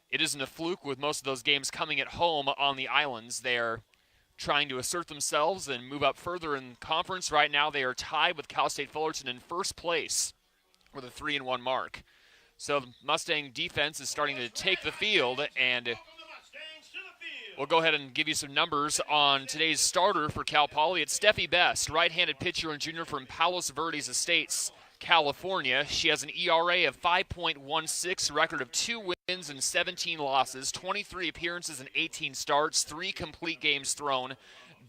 It isn't a fluke with most of those games coming at home on the islands. They're trying to assert themselves and move up further in conference. Right now they are tied with Cal State Fullerton in first place with a 3-1 mark. So the Mustang defense is starting to take the field, and we'll go ahead and give you some numbers on today's starter for Cal Poly. It's Steffi Best, right-handed pitcher and junior from Palos Verdes Estates, California. She has an ERA of 5.16, record of 2 wins and 17 losses, 23 appearances and 18 starts, 3 complete games thrown.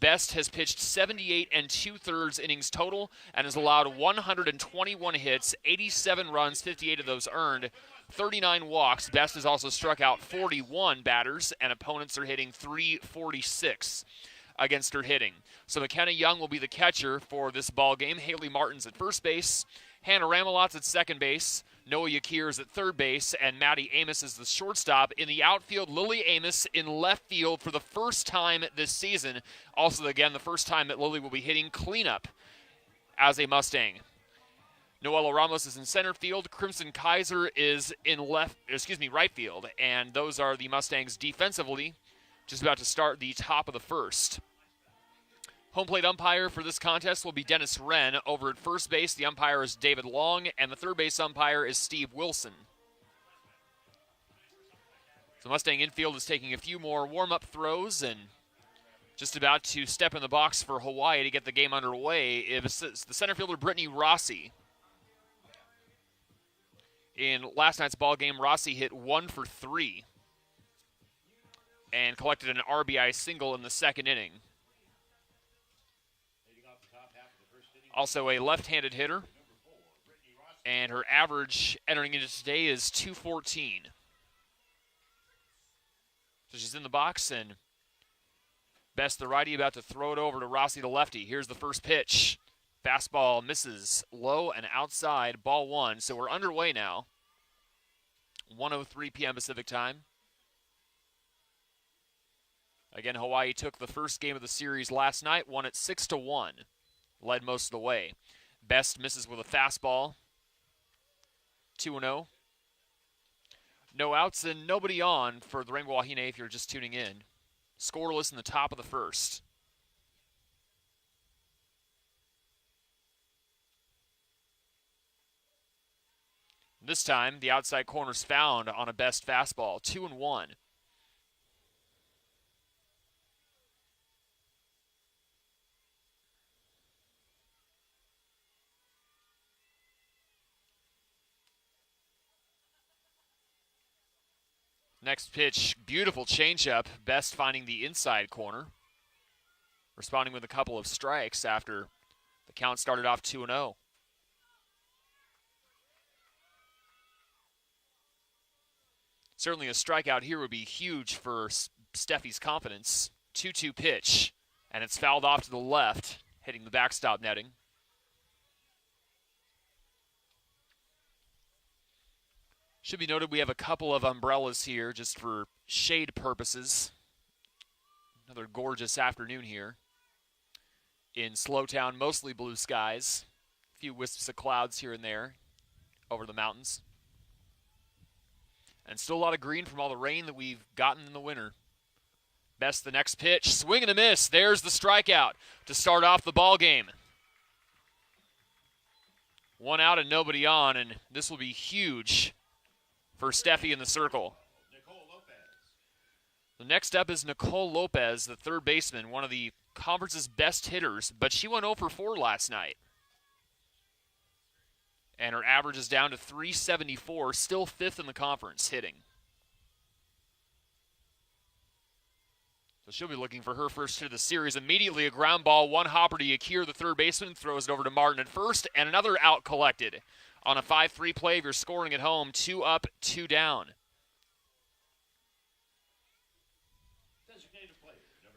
Best has pitched 78 2/3 innings total and has allowed 121 hits, 87 runs, 58 of those earned, 39 walks. Best has also struck out 41 batters, and opponents are hitting .346 against her hitting. So McKenna Young will be the catcher for this ball game. Haley Martin's at first base, Hannah Ramelot's at second base, Noah Yakir is at third base, and Maddie Amos is the shortstop. In the outfield, Lily Amos in left field for the first time this season. Also, again, the first time that Lily will be hitting cleanup as a Mustang. Noella Ramos is in center field. Crimson Kaiser is in right field. And those are the Mustangs defensively, just about to start the top of the first. Home plate umpire for this contest will be Dennis Wren. Over at first base, the umpire is David Long, and the third base umpire is Steve Wilson. So Mustang infield is taking a few more warm-up throws and just about to step in the box for Hawaii to get the game underway. It's the center fielder Brittany Rossi. In last night's ball game, Rossi hit 1 for 3 and collected an RBI single in the second inning. Also a left-handed hitter, and her average entering into today is .214. So she's in the box, and Best the righty about to throw it over to Rossi the lefty. Here's the first pitch. Fastball misses low and outside, ball 1. So we're underway now. 1:03 p.m. Pacific time. Again, Hawaii took the first game of the series last night, won it 6-1. Led most of the way. Best misses with a fastball. 2-0. No outs and nobody on for the Rainbow Wahine if you're just tuning in. Scoreless in the top of the first. This time, the outside corner's found on a Best fastball. 2-1. Next pitch, beautiful changeup. Best finding the inside corner. Responding with a couple of strikes after the count started off 2-0. Certainly a strikeout here would be huge for Steffi's confidence. 2-2 pitch, and it's fouled off to the left, hitting the backstop netting. Should be noted we have a couple of umbrellas here just for shade purposes. Another gorgeous afternoon here in Slowtown, mostly blue skies. A few wisps of clouds here and there over the mountains. And still a lot of green from all the rain that we've gotten in the winter. Best the next pitch, swing and a miss. There's the strikeout to start off the ball game. 1 out and nobody on, and this will be huge for Steffi in the circle. The next up is Nicole Lopez, the third baseman, one of the conference's best hitters, but she went 0 for 4 last night. And her average is down to .374, still 5th in the conference hitting. So she'll be looking for her first hit of the series. Immediately a ground ball, one hopper to Yakir, the third baseman, throws it over to Martin at first, and another out collected. On a 5-3 play, if you're scoring at home, 2 up, 2 down.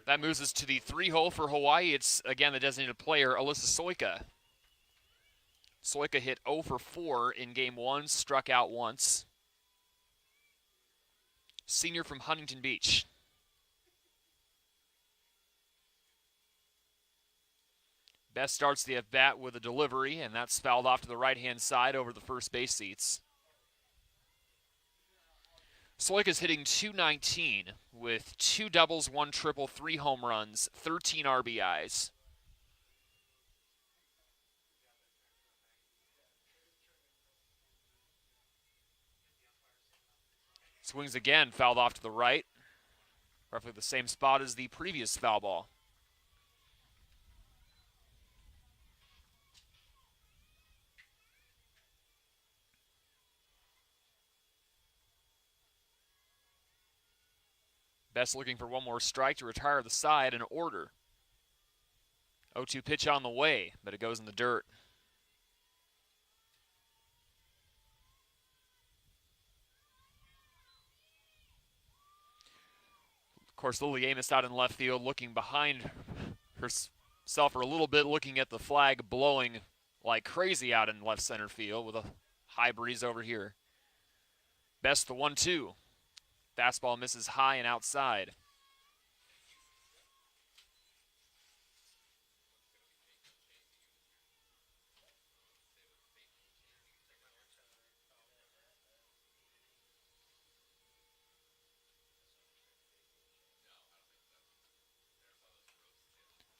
That moves us to the 3-hole for Hawaii. It's, again, the designated player, Alyssa Soika. Soika hit 0 for 4 in game 1, struck out once. Senior from Huntington Beach. Best starts the at-bat with a delivery, and that's fouled off to the right-hand side over the first base seats. Soika's hitting .219 with 2 doubles, 1 triple, 3 home runs, 13 RBIs. Swings again, fouled off to the right. Roughly the same spot as the previous foul ball. Best looking for one more strike to retire the side in order. 0-2 pitch on the way, but it goes in the dirt. Of course, Lily Amos out in left field, looking behind herself for a little bit, looking at the flag blowing like crazy out in left center field with a high breeze over here. Best the 1-2. Fastball misses high and outside.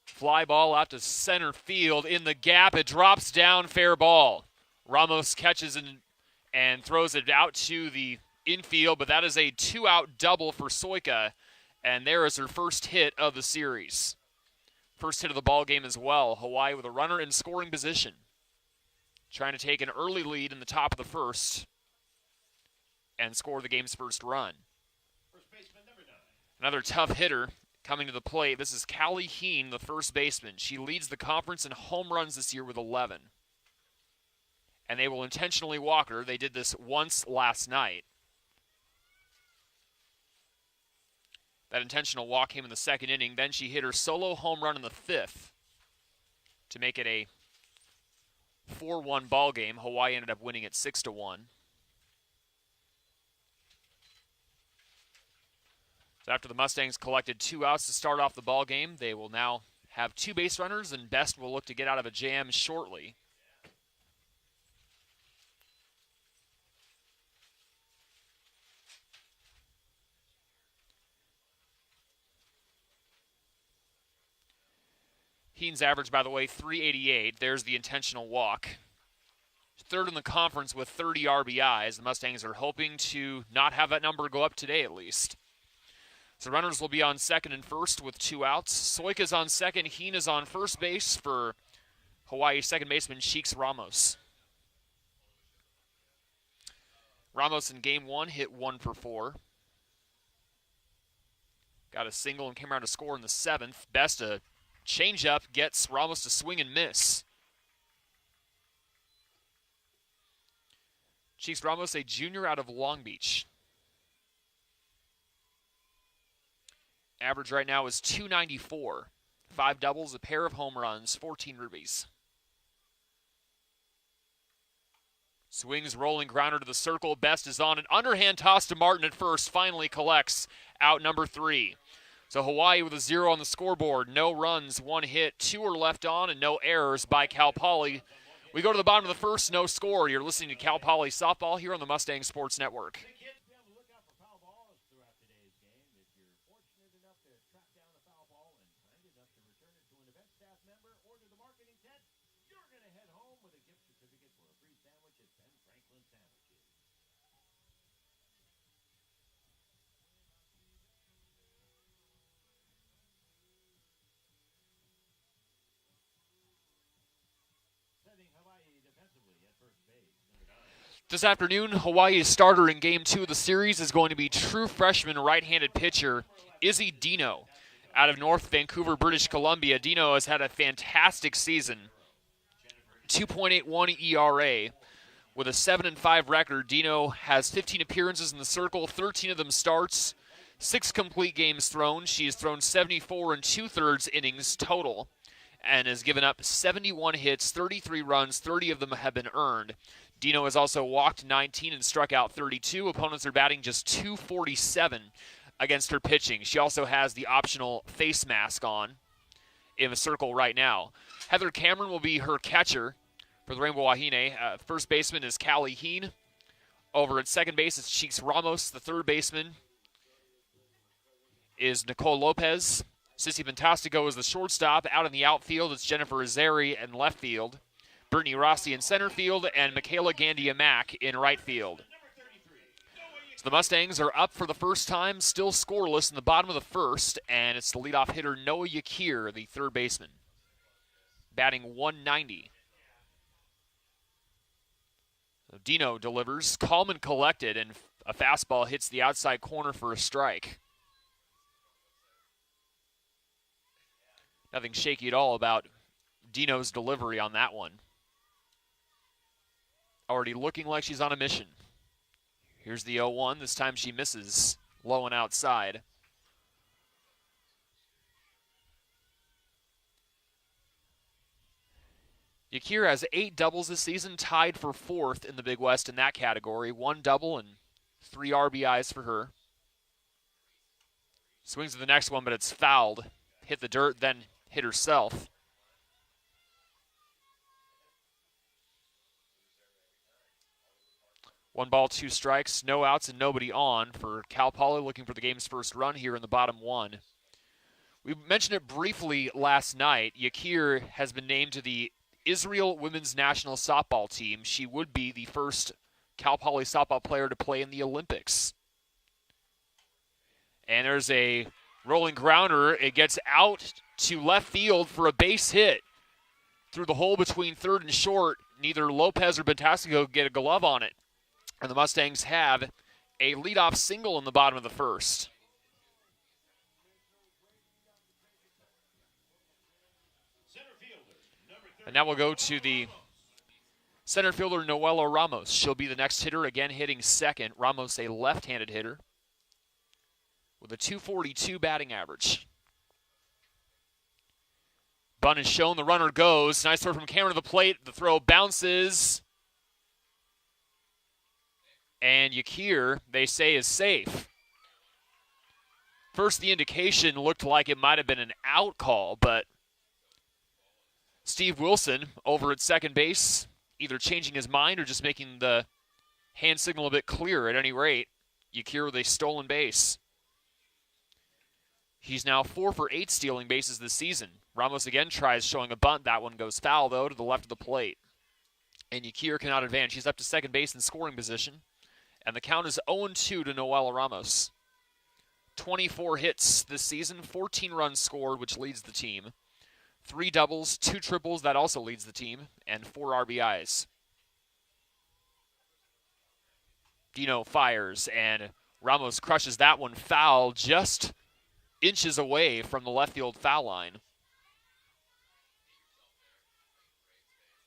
Fly ball out to center field. In the gap, it drops down, fair ball. Ramos catches and throws it out to the infield, but that is a 2-out double for Soika, and there is her first hit of the series. First hit of the ball game as well. Hawaii with a runner in scoring position, trying to take an early lead in the top of the first and score the game's first run. Another tough hitter coming to the plate. This is Callie Heen, the first baseman. She leads the conference in home runs this year with 11. And they will intentionally walk her. They did this once last night. That intentional walk came in the second inning. Then she hit her solo home run in the fifth to make it a 4-1 ball game. Hawaii ended up winning it 6-1. So after the Mustangs collected 2 outs to start off the ball game, they will now have 2 base runners, and Best will look to get out of a jam shortly. Heen's average, by the way, .388. There's the intentional walk. Third in the conference with 30 RBIs. The Mustangs are hoping to not have that number go up today at least. So runners will be on second and first with 2 outs. Soika's on second. Heen is on first base for Hawaii second baseman Cheeks Ramos. Ramos in game 1 hit 1 for 4. Got a single and came around to score in the 7th. Best a changeup gets Ramos to swing and miss. Cheeks Ramos, a junior out of Long Beach. Average right now is .294. 5 doubles, a pair of home runs, 14 ribbies. Swings, rolling grounder to the circle. Best is on an underhand toss to Martin at first. Finally collects out number 3. So Hawaii with a 0 on the scoreboard. No runs, 1 hit, 2 are left on, and no errors by Cal Poly. We go to the bottom of the first, no score. You're listening to Cal Poly Softball here on the Mustang Sports Network. This afternoon, Hawaii's starter in Game 2 of the series is going to be true freshman right-handed pitcher Izzy Dino out of North Vancouver, British Columbia. Dino has had a fantastic season. 2.81 ERA. With a 7-5 record, Dino has 15 appearances in the circle, 13 of them starts, 6 complete games thrown. She has thrown 74 2/3 innings total and has given up 71 hits, 33 runs, 30 of them have been earned. Dino has also walked 19 and struck out 32. Opponents are batting just .247 against her pitching. She also has the optional face mask on in the circle right now. Heather Cameron will be her catcher for the Rainbow Wahine. First baseman is Callie Heen. Over at second base, it's Cheeks Ramos. The third baseman is Nicole Lopez. Sissy Fantastico is the shortstop. Out in the outfield, it's Jennifer Azeri in left field. Brittany Rossi in center field, and Michaela Gandia-Mack in right field. So the Mustangs are up for the first time, still scoreless in the bottom of the first, and it's the leadoff hitter Noah Yakir, the third baseman, batting 190. So Dino delivers, calm and collected, and a fastball hits the outside corner for a strike. Nothing shaky at all about Dino's delivery on that one. Already looking like she's on a mission. Here's the 0-1. This time she misses, low and outside. Yakir has 8 doubles this season, tied for 4th in the Big West in that category. 1 double and 3 RBIs for her. Swings to the next one, but it's fouled. Hit the dirt, then hit herself. One ball, 2 strikes, no outs, and nobody on for Cal Poly, looking for the game's first run here in the bottom 1. We mentioned it briefly last night. Yakir has been named to the Israel women's national softball team. She would be the first Cal Poly softball player to play in the Olympics. And there's a rolling grounder. It gets out to left field for a base hit. Through the hole between third and short, neither Lopez or Fantastico get a glove on it. And the Mustangs have a leadoff single in the bottom of the first. And now we'll go to the center fielder, Noella Ramos. She'll be the next hitter, again hitting second. Ramos, a left-handed hitter with a .242 batting average. Bunt is shown, the runner goes. Nice throw from Cameron to the plate. The throw bounces. And Yakir, they say, is safe. First, the indication looked like it might have been an out call, but Steve Wilson over at second base, either changing his mind or just making the hand signal a bit clearer. At any rate, Yakir with a stolen base. He's now 4 for 8 stealing bases this season. Ramos again tries showing a bunt. That one goes foul, though, to the left of the plate. And Yakir cannot advance. She's up to second base in scoring position. And the count is 0-2 to Noella Ramos. 24 hits this season, 14 runs scored, which leads the team. 3 doubles, 2 triples, that also leads the team, and 4 RBIs. Dino fires, and Ramos crushes that one foul, just inches away from the left field foul line.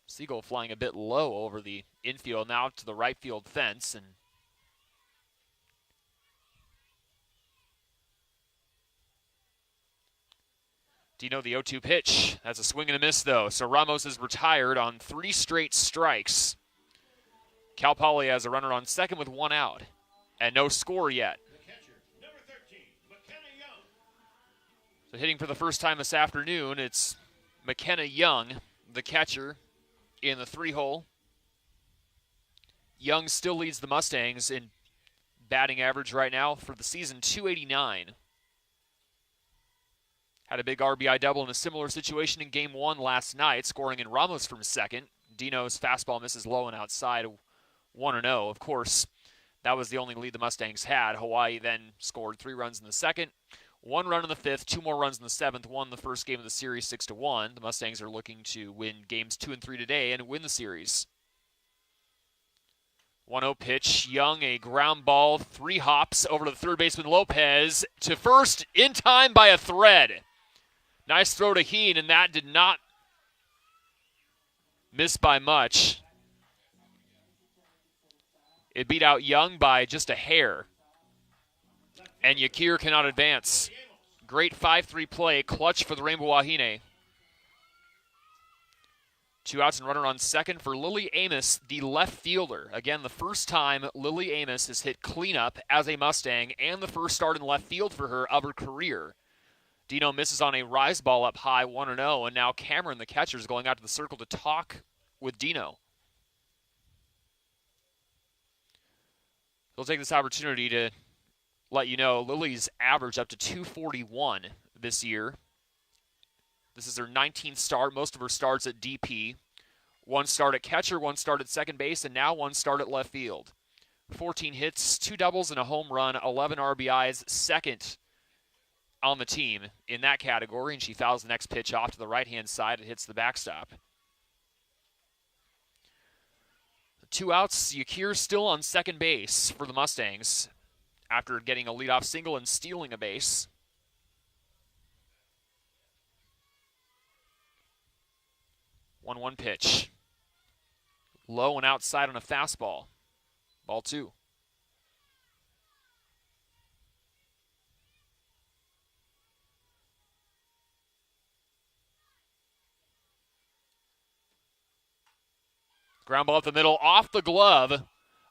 Siegel flying a bit low over the infield, now to the right field fence, and Dino, the 0-2 pitch. That's a swing and a miss, though. So Ramos is retired on 3 straight strikes. Cal Poly has a runner on second with 1 out. And no score yet. Number 13, McKenna Young. So hitting for the first time this afternoon, it's McKenna Young, the catcher, in the 3-hole. Young still leads the Mustangs in batting average right now for the season, .289. Had a big RBI double in a similar situation in Game 1 last night, scoring in Ramos from second. Dino's fastball misses low and outside, 1-0. Of course, that was the only lead the Mustangs had. Hawaii then scored 3 runs in the second, 1 run in the 5th, 2 more runs in the 7th, won the first game of the series 6-1. The Mustangs are looking to win games 2 and 3 today and win the series. 1-0 pitch. Young, a ground ball, 3 hops over to the third baseman Lopez to first in time by a thread. Nice throw to Heen, and that did not miss by much. It beat out Young by just a hair. And Yakir cannot advance. Great 5-3 play, clutch for the Rainbow Wahine. 2 outs and runner on second for Lily Amos, the left fielder. Again, the first time Lily Amos has hit cleanup as a Mustang and the first start in left field for her of her career. Dino misses on a rise ball up high, 1-0, and now Cameron, the catcher, is going out to the circle to talk with Dino. They'll take this opportunity to let you know Lily's averaged up to 241 this year. This is her 19th start, most of her starts at DP. 1 start at catcher, 1 start at second base, and now 1 start at left field. 14 hits, 2 doubles, and a home run, 11 RBIs, second on the team in that category, and she fouls the next pitch off to the right-hand side. It hits the backstop. 2 outs, Yakir still on second base for the Mustangs after getting a leadoff single and stealing a base. 1-1 pitch. Low and outside on a fastball. Ball 2. Ground ball up the middle, off the glove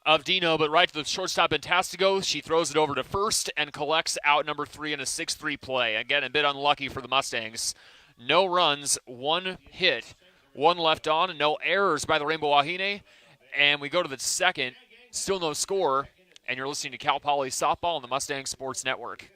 of Dino, but right to the shortstop Fantastico. She throws it over to first and collects out number 3 in a 6-3 play. Again, a bit unlucky for the Mustangs. No runs, 1 hit, 1 left on, and no errors by the Rainbow Wahine. And we go to the second, still no score, and you're listening to Cal Poly Softball on the Mustang Sports Network.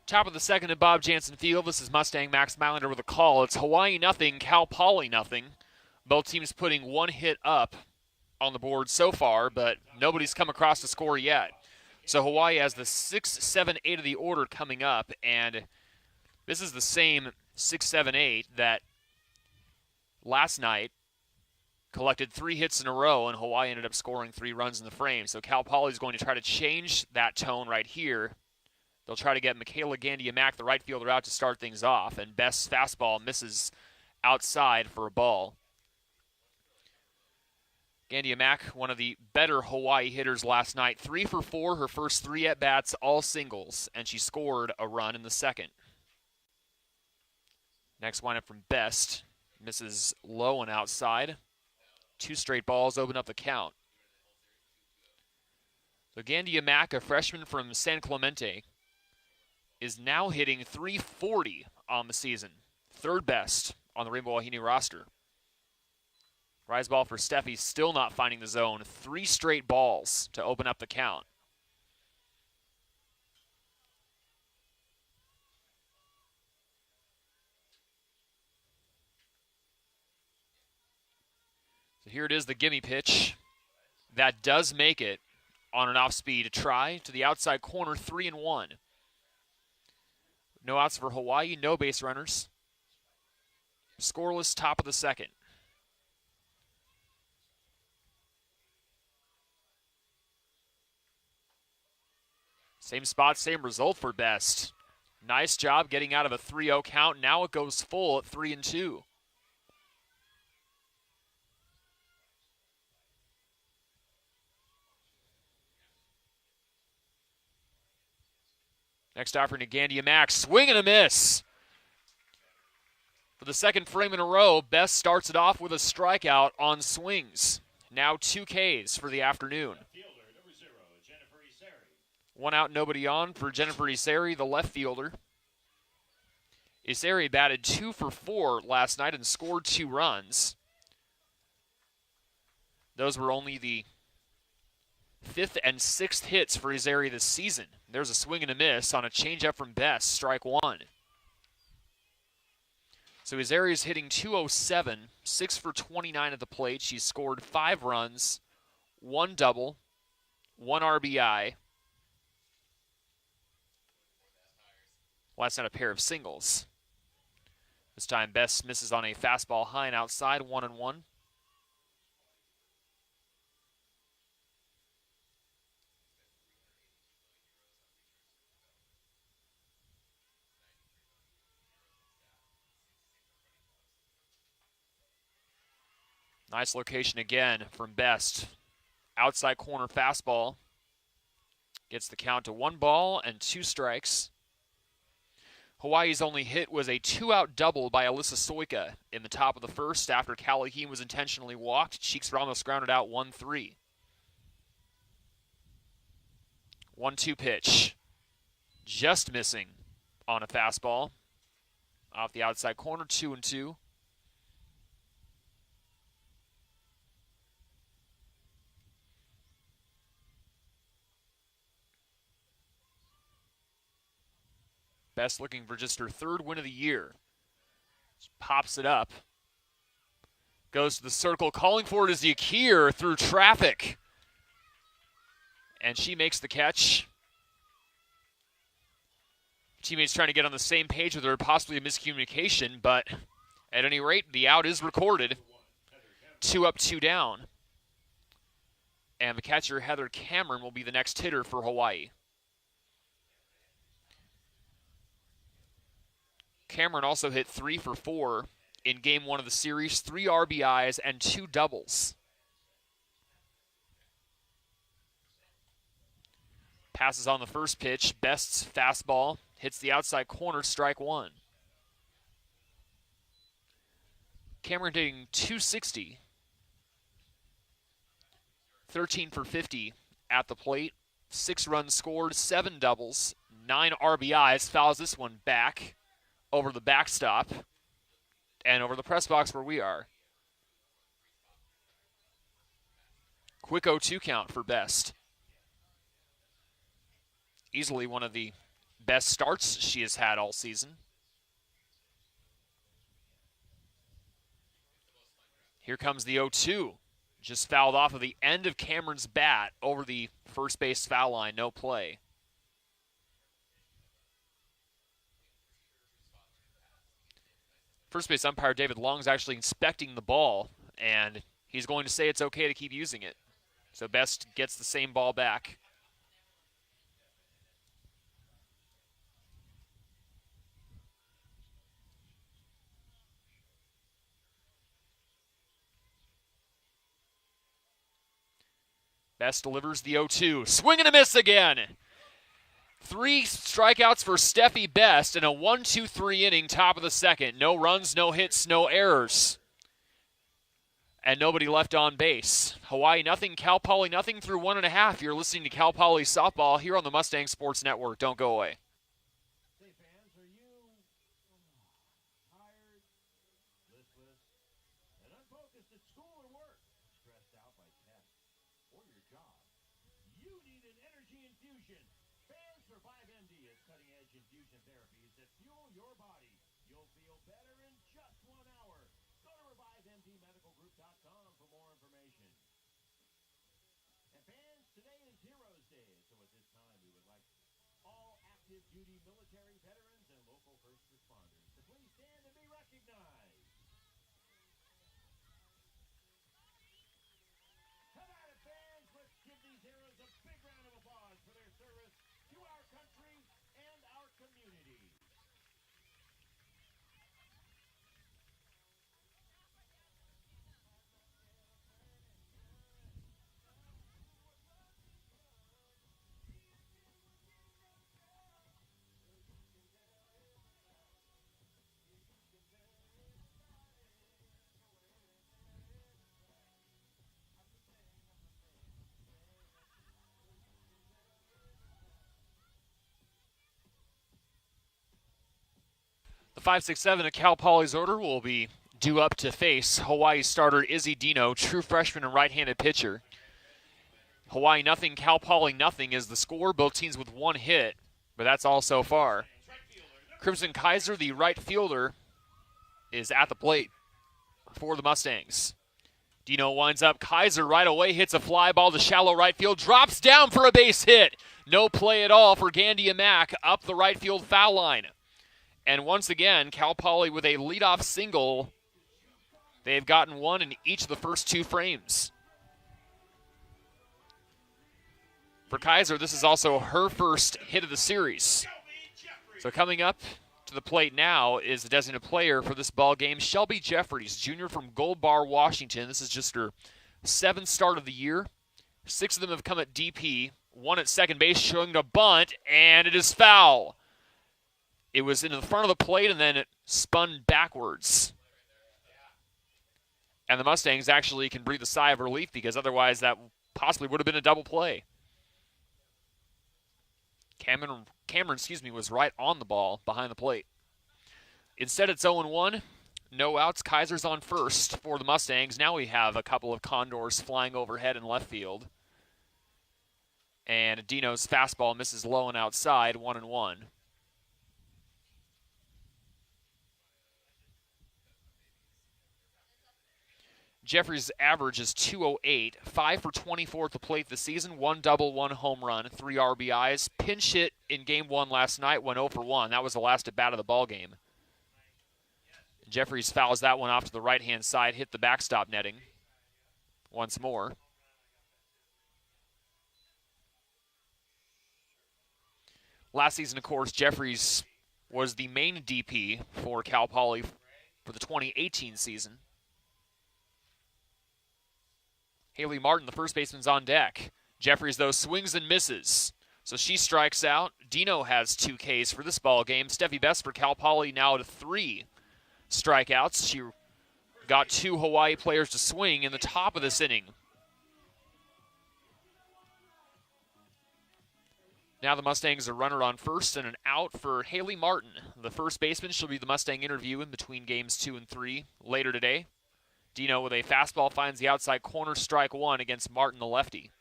Top of the second at Bob Jansen Field. This is Mustang Max Mylander with a call. It's Hawaii nothing, Cal Poly nothing. Both teams putting 1 hit up on the board so far, but nobody's come across the score yet. So Hawaii has the 6, 7, 8 of the order coming up, and this is the same 6, 7, 8 that last night collected 3 hits in a row, and Hawaii ended up scoring 3 runs in the frame. So Cal Poly is going to try to change that tone right here. They'll try to get Michaela Gandia-Mack, the right fielder, out to start things off, and Best's fastball misses outside for a ball. Gandia-Mack, one of the better Hawaii hitters last night, 3 for 4, her first 3 at-bats, all singles, and she scored a run in the second. Next windup from Best, misses low and outside. 2 straight balls open up the count. So Gandia-Mack, a freshman from San Clemente, is now hitting .340 on the season. 3rd best on the Rainbow Wahine roster. Rise ball for Steffi, still not finding the zone. 3 straight balls to open up the count. So here it is, the gimme pitch. That does make it on an off-speed try to the outside corner, 3-1. No outs for Hawaii, no base runners. Scoreless, top of the second. Same spot, same result for Best. Nice job getting out of a 3-0 count. Now it goes full at 3-2. Next offering to Gandia-Mack, swing and a miss. For the second frame in a row, Best starts it off with a strikeout on swings. Now 2 Ks for the afternoon. 1 out, nobody on for Jennifer Iseri, the left fielder. Iseri batted 2 for 4 last night and scored 2 runs. Those were only the fifth and sixth hits for Izeri this season. There's a swing and a miss on a changeup from Best, strike one. So Izeri is hitting .207, 6 for 29 at the plate. She's scored 5 runs, 1 double, 1 RBI. Well, that's not a pair of singles. This time Best misses on a fastball high and outside, 1-1. Nice location again from Best. Outside corner fastball. Gets the count to 1 ball and 2 strikes. Hawaii's only hit was a 2-out double by Alyssa Soika in the top of the first after Calaheen was intentionally walked. Cheeks Ramos grounded out 1-3. 1-2 pitch. Just missing on a fastball. Off the outside corner, 2-2. Best looking for just her 3rd win of the year. Just pops it up. Goes to the circle. Calling for it is Yakir through traffic. And she makes the catch. Teammates trying to get on the same page with her, possibly a miscommunication, but at any rate, the out is recorded. 2 up, 2 down. And the catcher, Heather Cameron, will be the next hitter for Hawaii. Cameron also hit 3 for 4 in Game 1 of the series, 3 RBIs and 2 doubles. Passes on the first pitch. Best's fastball hits the outside corner, strike one. Cameron hitting .260. 13 for 50 at the plate. 6 runs scored, 7 doubles, 9 RBIs. Fouls this one back over the backstop and over the press box where we are. Quick 0-2 count for Best. Easily one of the best starts she has had all season. Here comes the 0-2. Just fouled off of the end of Cameron's bat over the first base foul line. No play. First base umpire David Long's actually inspecting the ball, and he's going to say it's okay to keep using it. So Best gets the same ball back. Best delivers the 0-2. Swing and a miss again. 3 strikeouts for Steffi Best in a 1-2-3 inning, top of the second. No runs, no hits, no errors. And nobody left on base. Hawaii nothing, Cal Poly nothing through 1.5. You're listening to Cal Poly Softball here on the Mustang Sports Network. Don't go away. Hey fans, are you tired, listless, and unfocused at school or work? Stressed out by tests or your job? You need an energy infusion. Fans Revive MD is cutting-edge infusion therapies that fuel your body. You'll feel better in just 1 hour. Go to ReviveMDMedicalGroup.com for more information. And fans, today is Heroes Day, so at this time we would like all active duty military veterans and local first responders to please stand and be recognized. Come at it, fans! Let's give these heroes a big round of applause for their service to our country and our community. The 5-6-7 of Cal Poly's order will be due up to face Hawaii starter Izzy Dino, true freshman and right-handed pitcher. Hawaii nothing, Cal Poly nothing is the score. Both teams with one hit, but that's all so far. Crimson Kaiser, the right fielder, is at the plate for the Mustangs. Dino winds up. Kaiser right away hits a fly ball to shallow right field. Drops down for a base hit. No play at all for Gandia Mack up the right field foul line. And once again, Cal Poly with a leadoff single. They've gotten one in each of the first two frames. For Kaiser, this is also her first hit of the series. So coming up to the plate now is the designated player for this ball game, Shelby Jeffries, junior from Gold Bar, Washington. This is just her 7th start of the year. 6 of them have come at DP. 1 at second base, showing a bunt, and it is foul. It was into the front of the plate, and then it spun backwards. And the Mustangs actually can breathe a sigh of relief because otherwise that possibly would have been a double play. Cameron, was right on the ball behind the plate. Instead, it's 0-1. No outs. Kaiser's on first for the Mustangs. Now we have a couple of Condors flying overhead in left field. And Dino's fastball misses low and outside, 1-1. Jeffries' average is .208, 5 for 24 at the plate this season, 1 double, 1 home run, 3 RBIs. Pinch hit in Game 1 last night, went 0 for 1. That was the last at bat of the ball game. Jeffries fouls that one off to the right-hand side, hit the backstop netting once more. Last season, of course, Jeffries was the main DP for Cal Poly for the 2018 season. Haley Martin, the first baseman's on deck. Jeffries, though, swings and misses. So she strikes out. Dino has 2 Ks for this ball game. Steffi Best for Cal Poly now to 3 strikeouts. She got 2 Hawaii players to swing in the top of this inning. Now the Mustangs are runner on first and an out for Haley Martin. The first baseman, she'll be the Mustang interview in between games 2 and 3 later today. Dino with a fastball finds the outside corner, strike 1 against Martin, the lefty.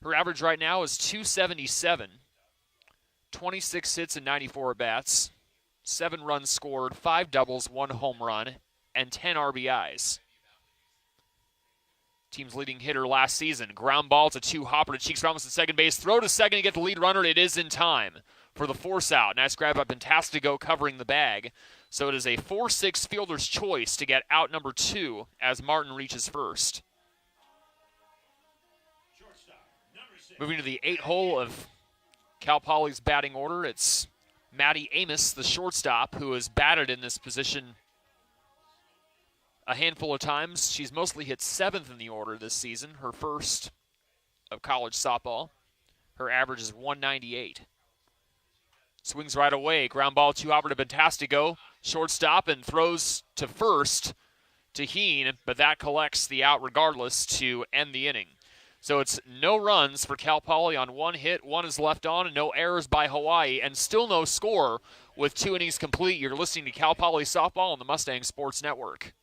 Her average right now is .277, 26 hits and 94 at-bats, 7 runs scored, 5 doubles, 1 home run, and 10 RBIs. Team's leading hitter last season. Ground ball to 2, Hopper to Cheeks Ramos at second base. Throw to second to get the lead runner. It is in time for the force out. Nice grab by Fantastico covering the bag. So it is a 4-6 fielder's choice to get out number 2 as Martin reaches first. Moving to the 8 hole of Cal Poly's batting order, it's Maddie Amos, the shortstop, who has batted in this position a handful of times. She's mostly hit 7th in the order this season, her first of college softball. Her average is .198. Swings right away. Ground ball to Hopper to Fantastico. Shortstop and throws to first to Heen, but that collects the out regardless to end the inning. So it's no runs for Cal Poly on 1 hit. 1 is left on, and no errors by Hawaii, and still no score with 2 innings complete. You're listening to Cal Poly Softball on the Mustang Sports Network.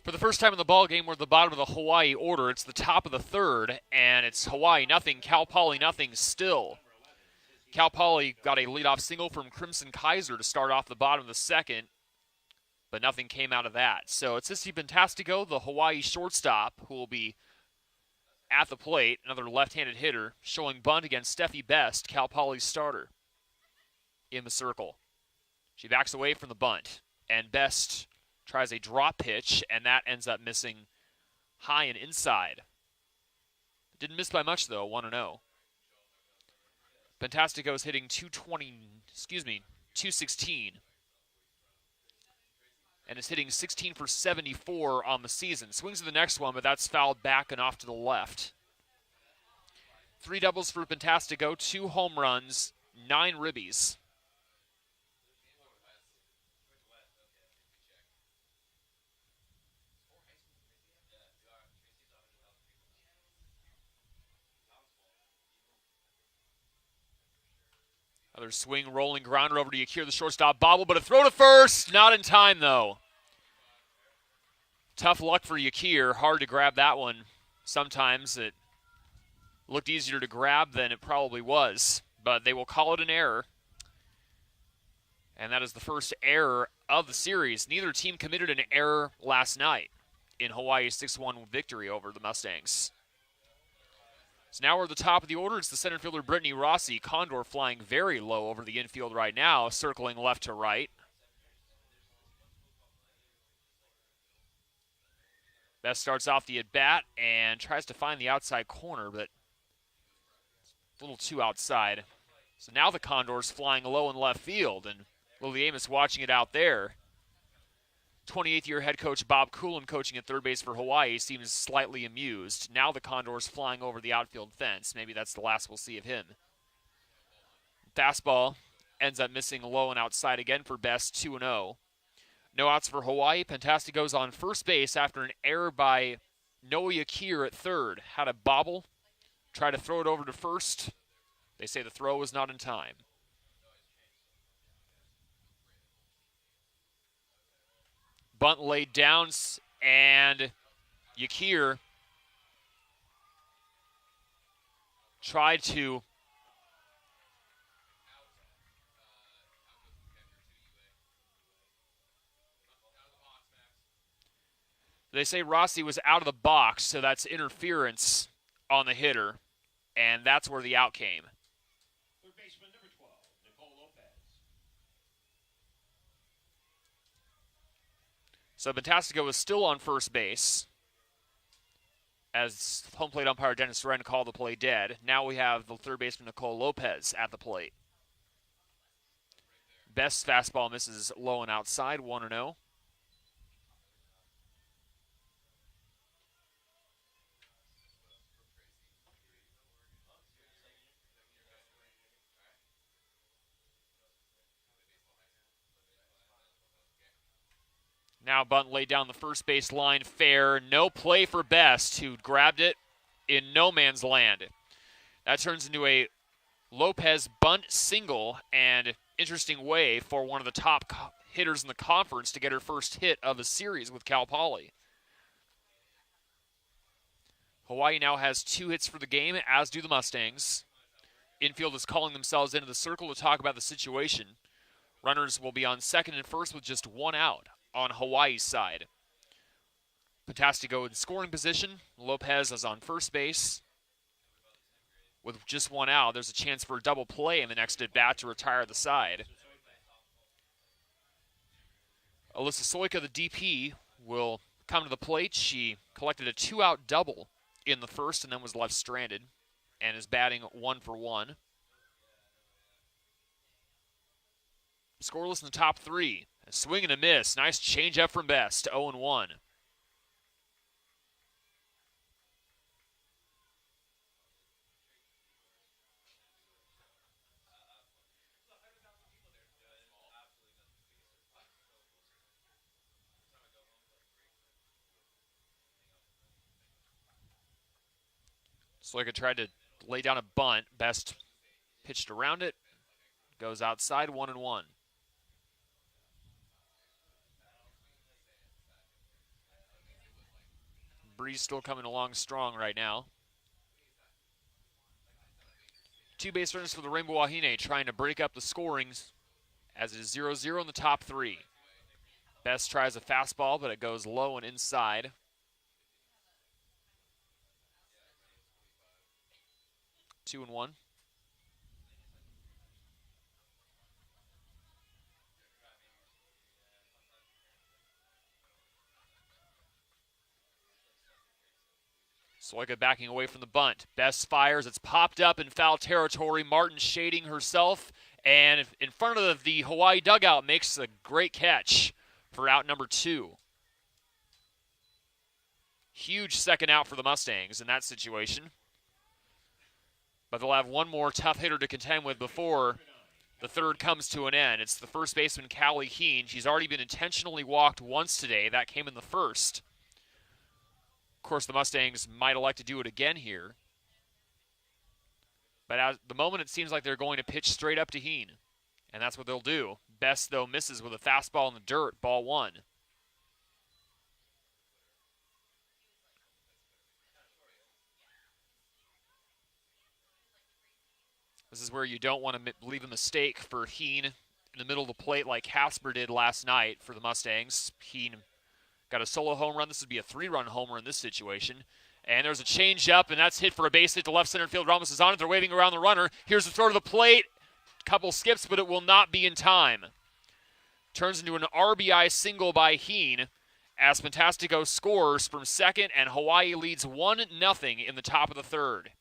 For the first time in the ball game, we're at the bottom of the Hawaii order. It's the top of the third, and it's Hawaii nothing, Cal Poly nothing still. Cal Poly got a leadoff single from Crimson Kaiser to start off the bottom of the second, but nothing came out of that. So it's Sissy Fantastico, the Hawaii shortstop, who will be at the plate, another left-handed hitter, showing bunt against Steffi Best, Cal Poly's starter, in the circle. She backs away from the bunt, and Best tries a drop pitch, and that ends up missing high and inside. Didn't miss by much, though, 1-0. Fantastico is hitting 216, and is hitting 16 for 74 on the season. Swings to the next one, but that's fouled back and off to the left. 3 doubles for Fantastico, 2 home runs, 9 ribbies. Another swing, rolling grounder over to Yakir, the shortstop bobble, but a throw to first. Not in time, though. Tough luck for Yakir. Hard to grab that one. Sometimes it looked easier to grab than it probably was, but they will call it an error. And that is the first error of the series. Neither team committed an error last night in Hawaii's 6-1 victory over the Mustangs. So now we're at the top of the order. It's the center fielder, Brittany Rossi. Condor flying very low over the infield right now, circling left to right. Best starts off the at-bat and tries to find the outside corner, but a little too outside. So now the Condors flying low in left field, and Lily Amos watching it out there. 28th-year head coach Bob Coolin, coaching at third base for Hawaii, seems slightly amused. Now the Condors flying over the outfield fence. Maybe that's the last we'll see of him. Fastball ends up missing low and outside again for Best, 2-0. No outs for Hawaii. Fantastico's on first base after an error by Noah Yakir at third. Had a bobble, tried to throw it over to first. They say the throw was not in time. Bunt laid down, and Yakir tried to they say Rossi was out of the box, so that's interference on the hitter, and that's where the out came. Third baseman number 12, Nicole Lopez. So Fantastico is still on first base as home plate umpire Dennis Wren called the play dead. Now we have the third baseman Nicole Lopez at the plate. Best fastball misses low and outside, 1-0. Now bunt laid down the first base line, fair. No play for Best, who grabbed it in no man's land. That turns into a Lopez bunt single, and interesting way for one of the top hitters in the conference to get her first hit of the series with Cal Poly. Hawaii now has 2 hits for the game, as do the Mustangs. Infield is calling themselves into the circle to talk about the situation. Runners will be on second and first with just 1 out on Hawaii's side. Fantastico in scoring position. Lopez is on first base. With just 1 out, there's a chance for a double play in the next at-bat to retire the side. Alyssa Soika, the DP, will come to the plate. She collected a 2-out double in the first and then was left stranded and is batting 1 for 1. Scoreless in the top 3. A swing and a miss. Nice changeup from Best. 0-1. Soika tried to lay down a bunt. Best pitched around it. Goes outside, 1-1. breeze still coming along strong right now. 2 base runners for the Rainbow Wahine trying to break up the scorings as it is 0-0 in the top 3. Best tries a fastball, but it goes low and inside. 2-1. Soika backing away from the bunt. Best fires. It's popped up in foul territory. Martin shading herself. And in front of the Hawaii dugout makes a great catch for out number 2. Huge second out for the Mustangs in that situation. But they'll have one more tough hitter to contend with before the third comes to an end. It's the first baseman, Callie Heen. She's already been intentionally walked once today. That came in the first. Of course, the Mustangs might elect to do it again here. But at the moment, it seems like they're going to pitch straight up to Heen. And that's what they'll do. Best, though, misses with a fastball in the dirt, ball 1. This is where you don't want to leave a mistake for Heen in the middle of the plate like Hasper did last night for the Mustangs. Heen got a solo home run. This would be a 3-run homer in this situation. And there's a change up, and that's hit for a base hit to left center field. Ramos is on it. They're waving around the runner. Here's the throw to the plate. Couple skips, but it will not be in time. Turns into an RBI single by Heen as Fantastico scores from second, and Hawaii leads 1-0 in the top of the third.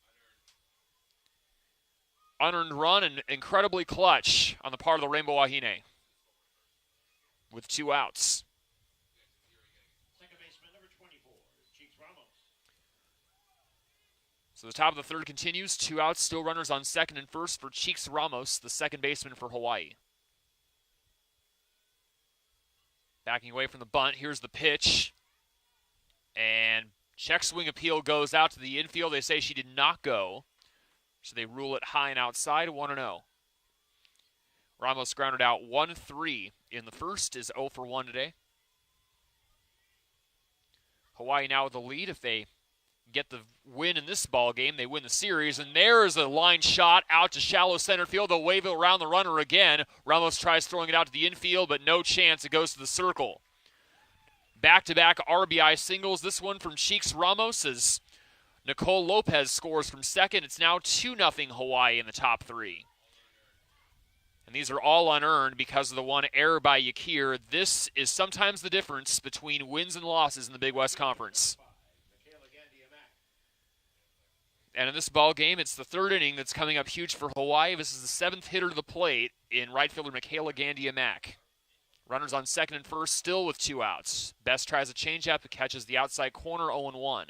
Unearned run and incredibly clutch on the part of the Rainbow Wahine with 2 outs. So the top of the third continues. 2 outs, still runners on second and first for Cheeks Ramos, the second baseman for Hawaii. Backing away from the bunt, here's the pitch. And check swing appeal goes out to the infield. They say she did not go. So they rule it high and outside, 1-0. Ramos grounded out 1-3 in the first, is 0 for 1 today. Hawaii now with the lead. If they get the win in this ball game, they win the series. And there is a line shot out to shallow center field. They'll wave it around the runner again. Ramos tries throwing it out to the infield, but no chance. It goes to the circle. Back-to-back RBI singles. This one from Cheeks Ramos as Nicole Lopez scores from second. It's now 2-0 Hawaii in the top 3. And these are all unearned because of the one error by Yakir. This is sometimes the difference between wins and losses in the Big West Conference. And in this ball game, it's the third inning that's coming up huge for Hawaii. This is the 7th hitter to the plate in right fielder Michaela Gandia-Mack. Runners on second and first, still with 2 outs. Best tries a changeup. It catches the outside corner, 0-1.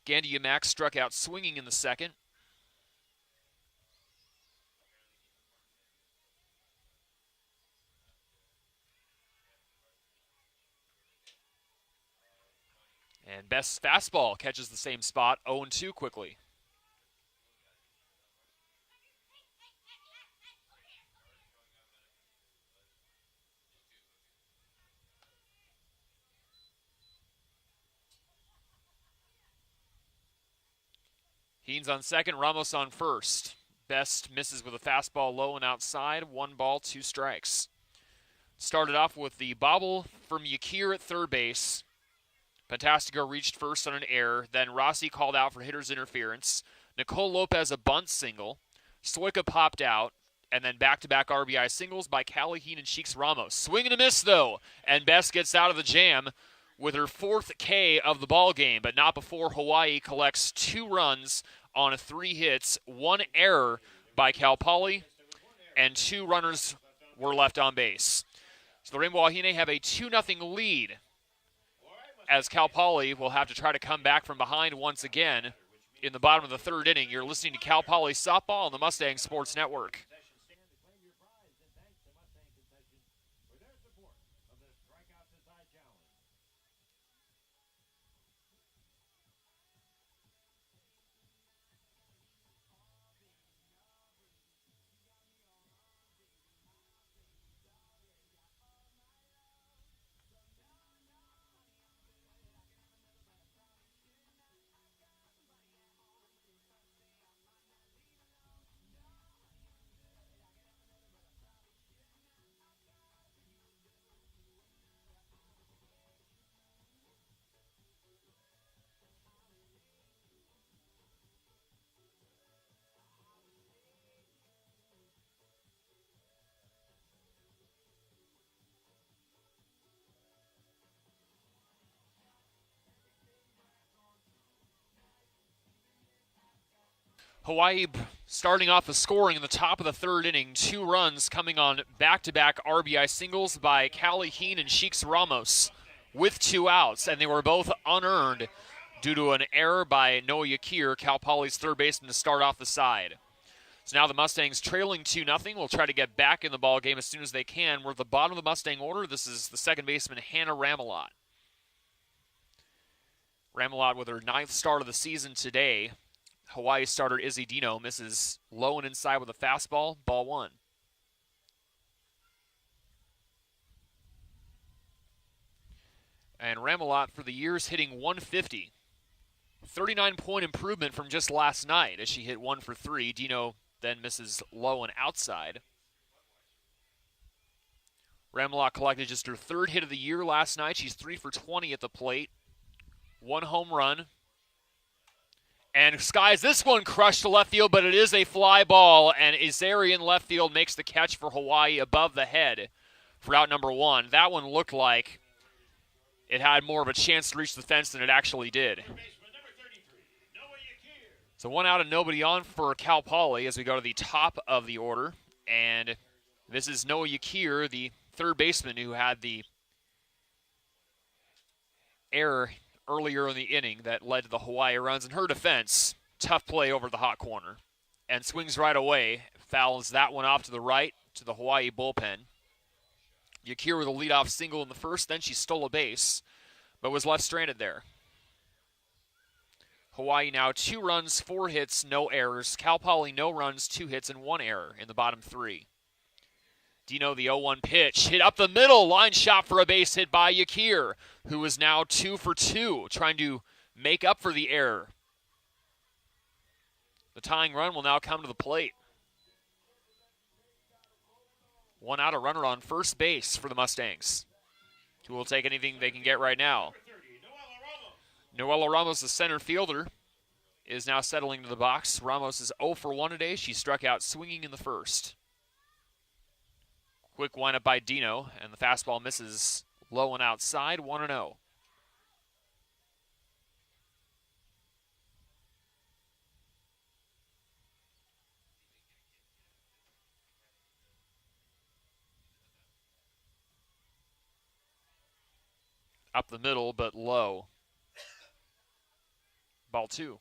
Gandia-Mack struck out swinging in the second. And Best's fastball catches the same spot, 0-2 quickly. Heen's on second, Ramos on first. Best misses with a fastball low and outside. 1 ball, 2 strikes. Started off with the bobble from Yakir at third base. Fantastico reached first on an error. Then Rossi called out for hitter's interference. Nicole Lopez a bunt single. Soika popped out. And then back-to-back RBI singles by Callie Heen and Cheeks Ramos. Swing and a miss, though. And Best gets out of the jam with her 4th K of the ball game, but not before Hawaii collects 2 runs on 3 hits, 1 error by Cal Poly, and 2 runners were left on base. So the Rainbow Wahine have a 2-0 lead as Cal Poly will have to try to come back from behind once again in the bottom of the third inning. You're listening to Cal Poly Softball on the Mustang Sports Network. Hawaii starting off the scoring in the top of the third inning. 2 runs coming on back-to-back RBI singles by Callie Heen and Sheiks Ramos with 2 outs, and they were both unearned due to an error by Noah Yakir, Cal Poly's third baseman, to start off the side. So now the Mustangs trailing 2-0. Will try to get back in the ball game as soon as they can. We're at the bottom of the Mustang order. This is the second baseman, Hannah Ramelot. Ramelot with her 9th start of the season today. Hawaii starter Izzy Dino misses low and inside with a fastball, ball 1. And Ramelot for the year's hitting 150. 39-point improvement from just last night as she hit 1 for 3. Dino then misses low and outside. Ramelot collected just her 3rd hit of the year last night. She's 3 for 20 at the plate. 1 home run. And skies this one crushed to left field, but it is a fly ball, and Izeri in left field makes the catch for Hawaii above the head for out number 1. That one looked like it had more of a chance to reach the fence than it actually did. So 1 out and nobody on for Cal Poly as we go to the top of the order. And this is Noah Yakir, the third baseman who had the error earlier in the inning that led to the Hawaii runs. In her defense, tough play over the hot corner. And swings right away, fouls that one off to the right to the Hawaii bullpen. Yakir with a leadoff single in the first, then she stole a base, but was left stranded there. Hawaii now 2 runs, 4 hits, no errors. Cal Poly no runs, 2 hits, and 1 error in the bottom 3. Dino, the 0-1 pitch, hit up the middle, line shot for a base hit by Yakir, who is now 2 for 2, trying to make up for the error. The tying run will now come to the plate. 1 out, a runner on first base for the Mustangs, who will take anything they can get right now. Noella Ramos, the center fielder, is now settling into the box. Ramos is 0 for 1 today. She struck out swinging in the first. Quick windup by Dino, and the fastball misses low and outside, 1-0. Up the middle, but low. Ball 2.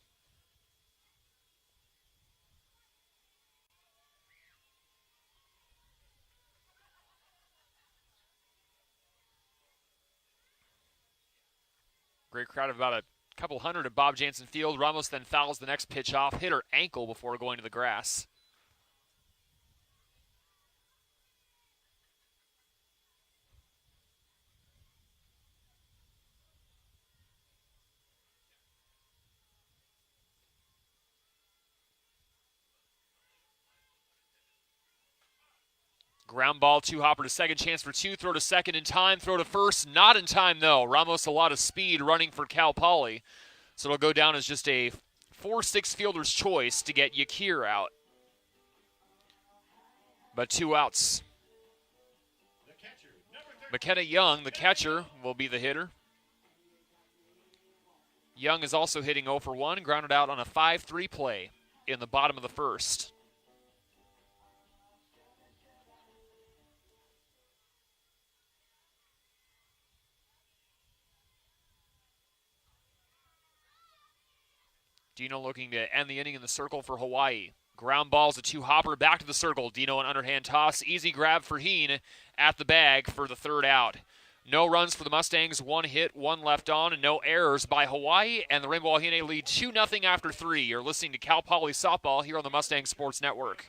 Great crowd of about a couple hundred at Bob Jansen Field. Ramos then fouls the next pitch off, hit her ankle before going to the grass. Ground ball, 2 hopper to second, chance for 2, throw to second in time, throw to first, not in time though. Ramos a lot of speed running for Cal Poly, so it'll go down as just a 4-6 fielder's choice to get Yakir out. But 2 outs. McKenna Young, the catcher, will be the hitter. Young is also hitting 0 for 1, grounded out on a 5-3 play in the bottom of the first. Dino looking to end the inning in the circle for Hawaii. Ground balls, a 2-hopper back to the circle. Dino an underhand toss. Easy grab for Heen at the bag for the 3rd out. No runs for the Mustangs, 1 hit, 1 left on, and no errors by Hawaii. And the Rainbow Wahine lead 2-0 after 3. You're listening to Cal Poly Softball here on the Mustang Sports Network.